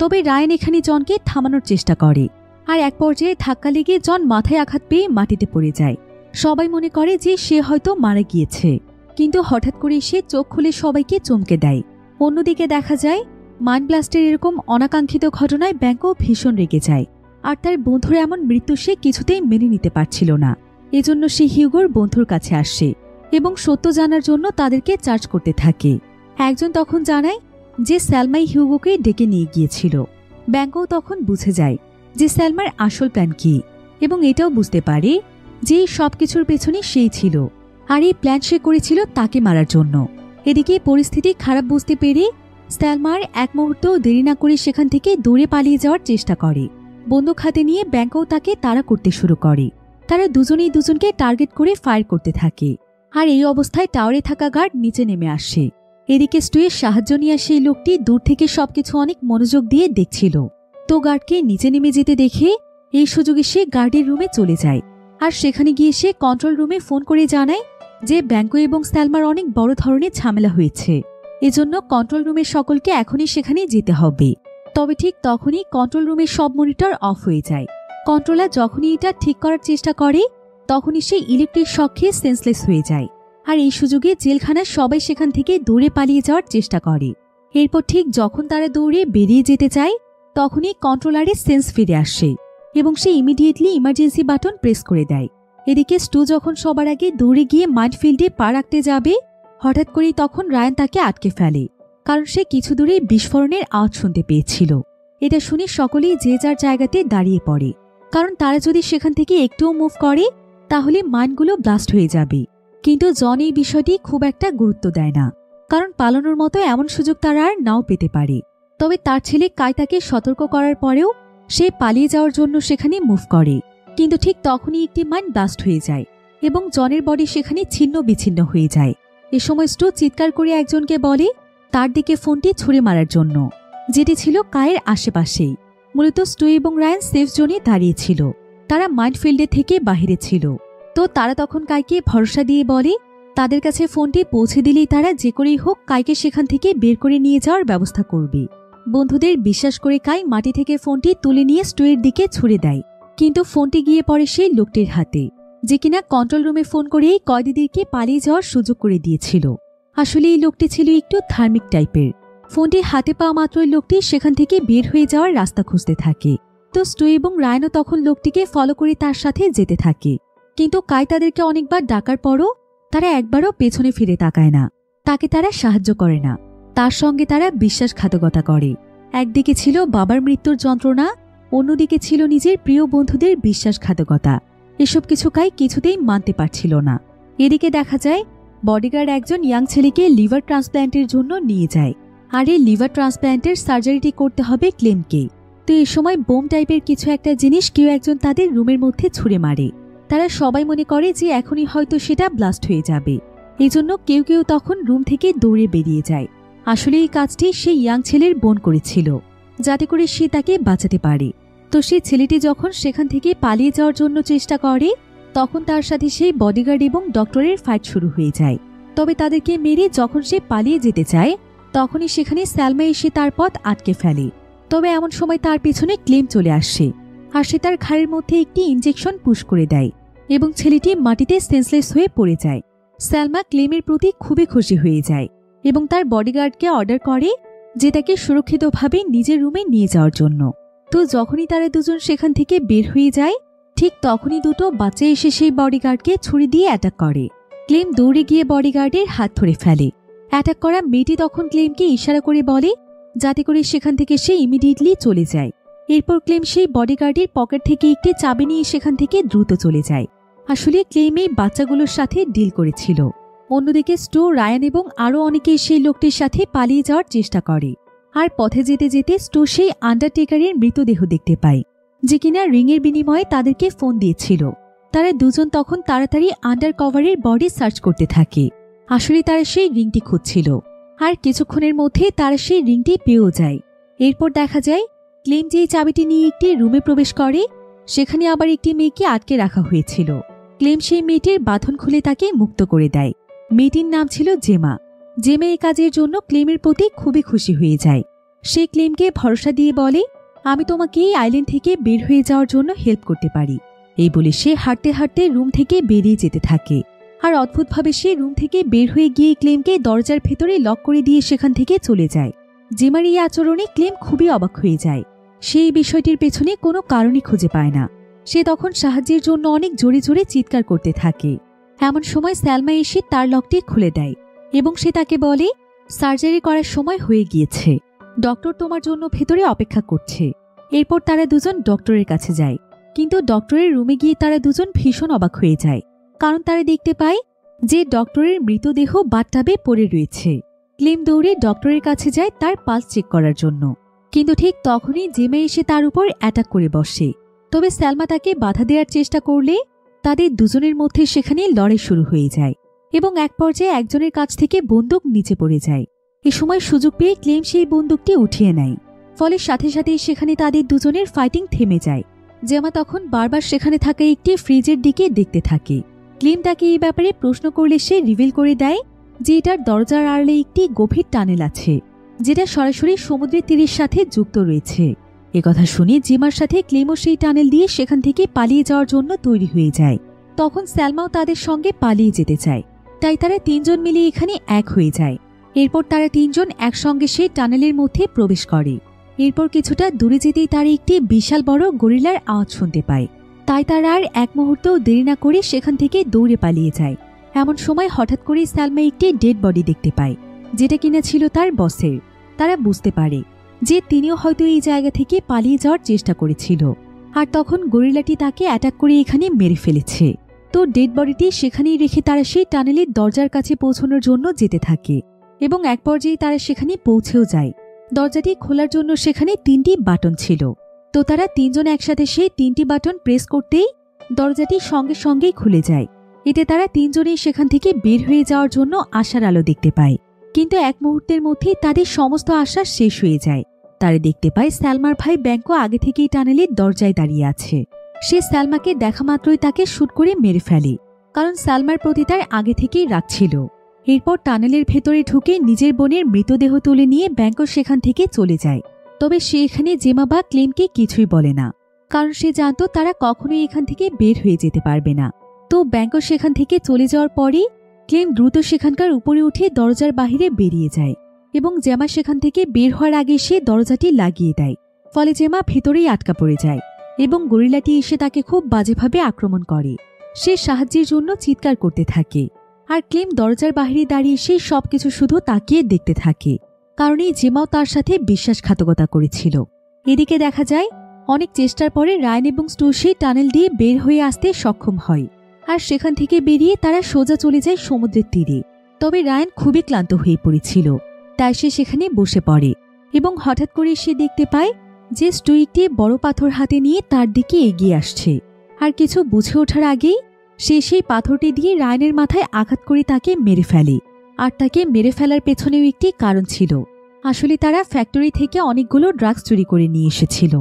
তবে রায়ান এখানে জনকে থামানোর চেষ্টা করে, আর এক পর্যায়ে ধাক্কা লেগে জন মাথায় আঘাত পেয়ে মাটিতে পড়ে যায়। সবাই মনে করে যে সে হয়তো মারা গিয়েছে, কিন্তু হঠাৎ করে সে চোখ খুলে সবাইকে চমকে দেয়। অন্যদিকে দেখা যায় মাইন্ড ব্লাস্টের এরকম অনাকাঙ্ক্ষিত ঘটনায় ব্যাঙ্কো ভীষণ রেগে যায়, আর তার বন্ধুর এমন মৃত্যু সে কিছুতেই মেনে নিতে পারছিল না। এজন্য সে হিউগোর বন্ধুর কাছে আসে এবং সত্য জানার জন্য তাদেরকে চার্জ করতে থাকে। একজন তখন জানায় যে সালমাই হিউগোকে ডেকে নিয়ে গিয়েছিল। ব্যাঙ্কো তখন বুঝে যায় যে সালমার আসল প্ল্যান কি, এবং এটাও বুঝতে পারে যে সবকিছুর পেছনে সেই ছিল, আর এই প্ল্যান সে করেছিল তাকে মারার জন্য। এদিকে পরিস্থিতি খারাপ বুঝতে পেরে স্যালমার এক মুহূর্তও দেরি না করে সেখান থেকে দূরে পালিয়ে যাওয়ার চেষ্টা করে। বন্দুক হাতে নিয়ে ব্যাংকও তাকে তাড়া করতে শুরু করে। তারা দুজনেই দুজনকে টার্গেট করে ফায়ার করতে থাকে। আর এই অবস্থায় টাওয়ারে থাকা গার্ড নিচে নেমে আসে। এদিকে স্টুয়ের সাহায্য নিয়ে সেই লোকটি দূর থেকে সবকিছু অনেক মনোযোগ দিয়ে দেখছিল। তো গার্ডকে নিচে নেমে যেতে দেখে এই সুযোগে সে গার্ডের রুমে চলে যায়। আর সেখানে গিয়ে সে কন্ট্রোল রুমে ফোন করে জানায় যে ব্যাংকো এবং স্যালমার অনেক বড় ধরনের ঝামেলা হয়েছে, এজন্য কন্ট্রোল রুমের সকলকে এখনই সেখানে যেতে হবে। তবে ঠিক তখনই কন্ট্রোল রুমের সব মনিটর অফ হয়ে যায়। কন্ট্রোলার যখনই এটা ঠিক করার চেষ্টা করে তখনই সে ইলেকট্রিক শক খেয়ে সেন্সলেস হয়ে যায়। আর এই সুযোগে জেলখানার সবাই সেখান থেকে দৌড়ে পালিয়ে যাওয়ার চেষ্টা করে। এরপর ঠিক যখন তারা দৌড়ে বেরিয়ে যেতে চায় তখনই কন্ট্রোলারের সেন্স ফিরে আসে এবং সে ইমিডিয়েটলি ইমার্জেন্সি বাটন প্রেস করে দেয়। এদিকে স্টু যখন সবার আগে দৌড়ে গিয়ে মাইনফিল্ডে পা রাখতে যাবে, হঠাৎ করেই তখন রায়ান তাকে আটকে ফেলে, কারণ সে কিছু দূরে বিস্ফোরণের আওয়াজ শুনতে পেয়েছিল। এটা শুনে সকলেই যে যার জায়গাতে দাঁড়িয়ে পড়ে, কারণ তারা যদি সেখান থেকে একটুও মুভ করে তাহলে মাইনগুলো ব্লাস্ট হয়ে যাবে। কিন্তু জন এই বিষয়টি খুব একটা গুরুত্ব দেয় না, কারণ পালানোর মতো এমন সুযোগ তারা আর নাও পেতে পারে। তবে তার ছেলে কাই তাকে সতর্ক করার পরেও সে পালিয়ে যাওয়ার জন্য সেখানে মুভ করে। কিন্তু ঠিক তখনই একটি মাইন ব্লাস্ট হয়ে যায় এবং জনের বডি সেখানে ছিন্ন বিচ্ছিন্ন হয়ে যায়। এ সময় স্টু চিৎকার করে একজনকে বলে তার দিকে ফোনটি ছুঁড়ে মারার জন্য, যেটি ছিল কায়ের আশেপাশেই। মূলত স্টু এবং রায়ান সেফ জোনে দাঁড়িয়েছিল, তারা মাইনফিল্ডে থেকে বাহিরে ছিল। তো তারা তখন কাইকে ভরসা দিয়ে বলে তাদের কাছে ফোনটি পৌঁছে দিলেই তারা যে করেই হোক কাইকে সেখান থেকে বের করে নিয়ে যাওয়ার ব্যবস্থা করবে। বন্ধুদের বিশ্বাস করে কাই মাটি থেকে ফোনটি তুলে নিয়ে স্টুয়ের দিকে ছুড়ে দেয়, কিন্তু ফোনটি গিয়ে পড়ে সেই লোকটির হাতে, যে কিনা কন্ট্রোল রুমে ফোন করেই কয়েদিদেরকে পালিয়ে যাওয়ার সুযোগ করে দিয়েছিল। আসলে এই লোকটি ছিল একটু ধার্মিক টাইপের। ফোনটি হাতে পাওয়া মাত্রই লোকটি সেখান থেকে বের হয়ে যাওয়ার রাস্তা খুঁজতে থাকে। তো স্টু এবং রায়ানও তখন লোকটিকে ফলো করে তার সাথে যেতে থাকে। কিন্তু কাই তাদেরকে অনেকবার ডাকার পরও তারা একবারও পেছনে ফিরে তাকায় না, তাকে তারা সাহায্য করে না। তার সঙ্গে তারা বিশ্বাসঘাতকতা করে। একদিকে ছিল বাবার মৃত্যুর যন্ত্রণা, অন্যদিকে ছিল নিজের প্রিয় বন্ধুদের বিশ্বাসঘাতকতা। এসব কিছু কাই কিছুতেই মানতে পারছিল না। এদিকে দেখা যায় বডিগার্ড একজন ইয়াং ছেলেকে লিভার ট্রান্সপ্ল্যান্টের জন্য নিয়ে যায়, আর এই লিভার ট্রান্সপ্ল্যান্টের সার্জারিটি করতে হবে ক্লেমকে। তো এই সময় বোম টাইপের কিছু একটা জিনিস কেউ একজন তাদের রুমের মধ্যে ছুঁড়ে মারে। তারা সবাই মনে করে যে এখনই হয়তো সেটা ব্লাস্ট হয়ে যাবে, এজন্য কেউ কেউ তখন রুম থেকে দৌড়ে বেরিয়ে যায়। আসলে এই কাজটি সেই ইয়াং ছেলের বোন করেছিল, যাতে করে সে তাকে বাঁচাতে পারে। তো সেই ছেলেটি যখন সেখান থেকে পালিয়ে যাওয়ার জন্য চেষ্টা করে তখন তার সাথে সেই বডিগার্ড এবং ডক্টরের ফাইট শুরু হয়ে যায়। তবে তাদেরকে মেরে যখন সে পালিয়ে যেতে চায় তখনই সেখানে স্যালমা এসে তার পথ আটকে ফেলে। তবে এমন সময় তার পেছনে ক্লেম চলে আসে, আর সে তার ঘাড়ের মধ্যে একটি ইনজেকশন পুশ করে দেয় এবং ছেলেটি মাটিতে সেন্সলেস হয়ে পড়ে যায়। স্যালমা ক্লেমের প্রতি খুবই খুশি হয়ে যায় এবং তার বডিগার্ডকে অর্ডার করে যে তাকে সুরক্ষিতভাবে নিজের রুমে নিয়ে যাওয়ার জন্য। তো যখনই তারা দুজন সেখান থেকে বের হয়ে যায় ঠিক তখনই দুটো বাচ্চা এসে সেই বডিগার্ডকে ছুরি দিয়ে অ্যাটাক করে। ক্লেম দৌড়ে গিয়ে বডিগার্ডের হাত ধরে ফেলে। অ্যাটাক করা মেয়েটি তখন ক্লেমকে ইশারা করে বলে যাতে করে সেখান থেকে সে ইমিডিয়েটলি চলে যায়। এরপর ক্লেম সেই বডিগার্ডের পকেট থেকে একটি চাবি নিয়ে সেখান থেকে দ্রুত চলে যায়। আসলে ক্লেম এই বাচ্চাগুলোর সাথে ডিল করেছিল। অন্যদিকে স্টু, রায়ান এবং আরও অনেকে সেই লোকটির সাথে পালিয়ে যাওয়ার চেষ্টা করে। আর পথে যেতে যেতে স্টু সেই আন্ডারটেকারের মৃতদেহ দেখতে পায়, যে কিনা রিংয়ের বিনিময়ে তাদেরকে ফোন দিয়েছিল। তারা দুজন তখন তাড়াতাড়ি আন্ডার কভারের বডি সার্চ করতে থাকে। আসলে তারা সেই রিংটি খুঁজছিল, আর কিছুক্ষণের মধ্যে তারা সেই রিংটি পেয়েও যায়। এরপর দেখা যায় ক্লেম যেই চাবিটি নিয়ে একটি রুমে প্রবেশ করে সেখানে আবার একটি মেয়েকে আটকে রাখা হয়েছিল। ক্লেম সেই মেয়েটির বাঁধন খুলে তাকে মুক্ত করে দেয়। মেয়েটির নাম ছিল জেমা। জেমা এই কাজের জন্য ক্লেমের প্রতি খুবই খুশি হয়ে যায়। সে ক্লেমকে ভরসা দিয়ে বলে আমি তোমাকে এই আইল্যান্ড থেকে বের হয়ে যাওয়ার জন্য হেল্প করতে পারি। এই বলে সে হাঁটতে হাঁটতে রুম থেকে বেরিয়ে যেতে থাকে। আর অদ্ভুতভাবে সে রুম থেকে বের হয়ে গিয়ে ক্লেমকে দরজার ভেতরে লক করে দিয়ে সেখান থেকে চলে যায়। জেমার এই আচরণে ক্লেম খুবই অবাক হয়ে যায়। সে এই বিষয়টির পেছনে কোনো কারণই খুঁজে পায় না। সে তখন সাহায্যের জন্য অনেক জোরে জোরে চিৎকার করতে থাকে। এমন সময় স্যালমা এসে তার লকটি খুলে দেয় এবং সে তাকে বলে সার্জারি করার সময় হয়ে গিয়েছে, ডক্টর তোমার জন্য ভেতরে অপেক্ষা করছে। এরপর তারা দুজন ডক্টরের কাছে যায়, কিন্তু ডক্টরের রুমে গিয়ে তারা দুজন ভীষণ অবাক হয়ে যায়, কারণ তারা দেখতে পায় যে ডক্টরের মৃতদেহ বাথটাবে পড়ে রয়েছে। ক্লেম দৌড়ে ডক্টরের কাছে যায় তার পালস চেক করার জন্য, কিন্তু ঠিক তখনই জেমা এসে তার উপর অ্যাটাক করে বসে। তবে সালমা তাকে বাধা দেওয়ার চেষ্টা করলে তাদের দুজনের মধ্যে সেখানে লড়াই শুরু হয়ে যায় এবং এক পর্যায়ে একজনের কাছ থেকে বন্দুক নিচে পড়ে যায়। এ সময় সুযোগ পেয়ে ক্লেম সেই বন্দুকটি উঠিয়ে নেয়, ফলে সাথে সাথে সেখানে তাদের দুজনের ফাইটিং থেমে যায়। জেমা তখন বারবার সেখানে থাকা একটি ফ্রিজের দিকে দেখতে থাকে। ক্লেম তাকে এই ব্যাপারে প্রশ্ন করলে সে রিভিল করে দেয় যে এটার দরজার আড়ালে একটি গভীর টানেল আছে, যেটা সরাসরি সমুদ্রের তীরের সাথে যুক্ত রয়েছে। একথা শুনে জেমার সাথে ক্লেমও সেই টানেল দিয়ে সেখান থেকে পালিয়ে যাওয়ার জন্য তৈরি হয়ে যায়। তখন সালমাও তাদের সঙ্গে পালিয়ে যেতে চায়, তাই তারা তিনজন মিলে এখানে এক হয়ে যায়। এরপর তারা তিনজন একসঙ্গে সেই টানেলের মধ্যে প্রবেশ করে। এরপর কিছুটা দূরে যেতেই তারা একটি বিশাল বড় গরিলার আওয়াজ শুনতে পায়, তাই তারা আর এক মুহূর্তও দেরি না করে সেখান থেকে দৌড়ে পালিয়ে যায়। এমন সময় হঠাৎ করে সালমা একটি ডেড বডি দেখতে পায়, যেটা কিনা ছিল তার বসের। তারা বুঝতে পারে যে তিনিও হয়তো এই জায়গা থেকে পালিয়ে যাওয়ার চেষ্টা করেছিল, আর তখন গরিলাটি তাকে অ্যাটাক করে এখানে মেরে ফেলেছে। তো ডেড বডিটি সেখানেই রেখে তারা সেই টানেলের দরজার কাছে পৌঁছানোর জন্য যেতে থাকে এবং এক পর্যায়ে তারা সেখানে পৌঁছেও যায়। দরজাটি খোলার জন্য সেখানে 3টি বাটন ছিল, তো তারা তিনজন একসাথে সেই 3টি বাটন প্রেস করতেই দরজাটি সঙ্গে সঙ্গেই খুলে যায়। এতে তারা তিনজনেই সেখান থেকে বের হয়ে যাওয়ার জন্য আশার আলো দেখতে পায়, কিন্তু এক মুহূর্তের মধ্যেই তাদের সমস্ত আশা শেষ হয়ে যায়। তারা দেখতে পায় সালমার ভাই ব্যাংকো আগে থেকেই টানেলের দরজায় দাঁড়িয়ে আছে। সে সালমাকে দেখা মাত্রই তাকে শুট করে মেরে ফেলে, কারণ সালমার প্রতি তার আগে থেকেই রাগ ছিল। এরপর টানেলের ভেতরে ঢুকে নিজের বোনের মৃতদেহ তুলে নিয়ে ব্যাংকো সেখান থেকে চলে যায়। তবে সে এখানে জেমা বা ক্লেমকে কিছুই বলে না, কারণ সে জানত তারা কখনোই এখান থেকে বের হয়ে যেতে পারবে না। তো ব্যাংকো সেখান থেকে চলে যাওয়ার পরই ক্লেম দ্রুত সেখানকার উপরে উঠে দরজার বাহিরে বেরিয়ে যায় এবং জেমা সেখান থেকে বের হওয়ার আগে সে দরজাটি লাগিয়ে দেয়। ফলে জেমা ভেতরেই আটকা পড়ে যায় এবং গরিলাটি এসে তাকে খুব বাজেভাবে আক্রমণ করে। সে সাহায্যের জন্য চিৎকার করতে থাকে, আর ক্লেম দরজার বাহিরে দাঁড়িয়ে সে সবকিছু শুধু তাকিয়ে দেখতে থাকে, কারণ এই জেমাও তার সাথে বিশ্বাসঘাতকতা করেছিল। এদিকে দেখা যায় অনেক চেষ্টার পরে রায়ন এবং স্টু সেই টানেল দিয়ে বের হয়ে আসতে সক্ষম হয়, আর সেখান থেকে বেরিয়ে তারা সোজা চলে যায় সমুদ্রের তীরে। তবে রায়ন খুবই ক্লান্ত হয়ে পড়েছিল, তাই সে সেখানে বসে পড়ে এবং হঠাৎ করে সে দেখতে পায় যে স্টু একটি বড় পাথর হাতে নিয়ে তার দিকে এগিয়ে আসছে। আর কিছু বুঝে ওঠার আগেই সে সেই পাথরটি দিয়ে রায়নের মাথায় আঘাত করে তাকে মেরে ফেলে। আর তাকে মেরে ফেলার পেছনেও একটি কারণ ছিল। আসলে তারা ফ্যাক্টরি থেকে অনেকগুলো ড্রাগস চুরি করে নিয়ে এসেছিল,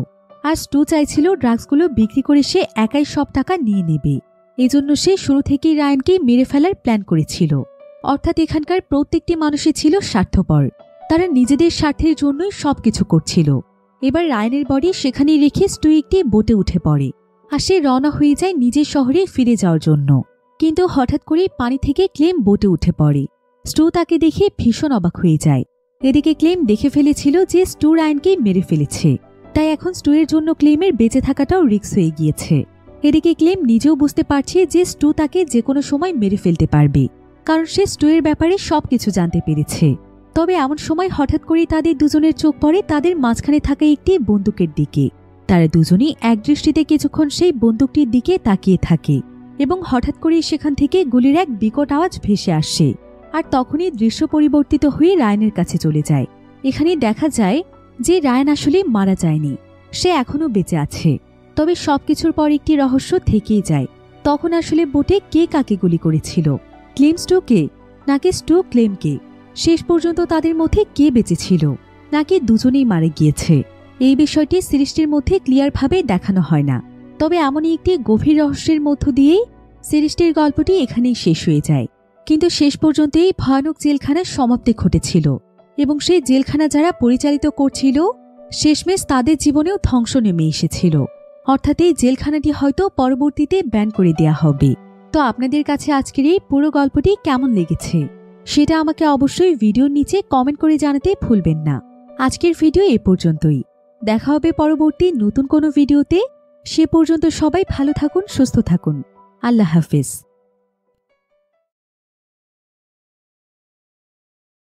আর স্টু চাইছিল ড্রাগসগুলো বিক্রি করে সে একাই সব টাকা নিয়ে নেবে। এজন্য সে শুরু থেকেই রায়নকে মেরে ফেলার প্ল্যান করেছিল। অর্থাৎ এখানকার প্রত্যেকটি মানুষই ছিল স্বার্থপর, তারা নিজেদের স্বার্থের জন্যই সবকিছু করছিল। এবার রায়নের বডি সেখানেই রেখে স্টু একটি বোটে উঠে পড়ে, আর সে রওনা হয়ে যায় নিজের শহরে ফিরে যাওয়ার জন্য। কিন্তু হঠাৎ করেই পানি থেকে ক্লেম বোটে উঠে পড়ে। স্টু তাকে দেখে ভীষণ অবাক হয়ে যায়। এদিকে ক্লেম দেখে ফেলেছিল যে স্টু রায়নকে মেরে ফেলেছে, তাই এখন স্টু এর জন্য ক্লেমের বেঁচে থাকাটাও রিস্ক হয়ে গিয়েছে। এদিকে ক্লেম নিজেও বুঝতে পারছে যে স্টু তাকে যে কোনো সময় মেরে ফেলতে পারবে, কারণ সে স্টু এর ব্যাপারে সবকিছু জানতে পেরেছে। তবে এমন সময় হঠাৎ করেই তাদের দুজনের চোখ পড়ে তাদের মাঝখানে থাকা একটি বন্দুকের দিকে। তারা দুজনেই একদৃষ্টিতে কিছুক্ষণ সেই বন্দুকটির দিকে তাকিয়ে থাকে এবং হঠাৎ করেই সেখান থেকে গুলির এক বিকট আওয়াজ ভেসে আসে। আর তখনই দৃশ্য পরিবর্তিত হয়ে রায়নের কাছে চলে যায়। এখানে দেখা যায় যে রায়ন আসলে মারা যায়নি, সে এখনো বেঁচে আছে। তবে সবকিছুর পর একটি রহস্য থেকেই যায়, তখন আসলে বোটে কে কাকে গুলি করেছিল, ক্লেম স্টুকে নাকি স্টু ক্লেমকে? শেষ পর্যন্ত তাদের মধ্যে কে বেঁচে ছিল, নাকি দুজনেই মারা গিয়েছে? এই বিষয়টি সিরিজটির মধ্যে ক্লিয়ারভাবে দেখানো হয় না। তবে এমনই একটি গভীর রহস্যের মধ্য দিয়েই সিরিজটির গল্পটি এখানেই শেষ হয়ে যায়। কিন্তু শেষ পর্যন্ত এই ভয়ানক জেলখানার সমাপ্তি ঘটেছিল এবং সেই জেলখানা যারা পরিচালিত করছিল শেষমেশ তাদের জীবনেও ধ্বংস নেমে এসেছিল। অর্থাৎ এই জেলখানাটি হয়তো পরবর্তীতে ব্যান করে দেয়া হবে। তো আপনাদের কাছে আজকের এই পুরো গল্পটি কেমন লেগেছে সেটা আমাকে অবশ্যই ভিডিওর নিচে কমেন্ট করে জানাতে ভুলবেন না। আজকের ভিডিও এ পর্যন্তই, দেখা হবে পরবর্তী নতুন কোনো ভিডিওতে। সে পর্যন্ত সবাই ভালো থাকুন, সুস্থ থাকুন। আল্লাহ হাফেজ।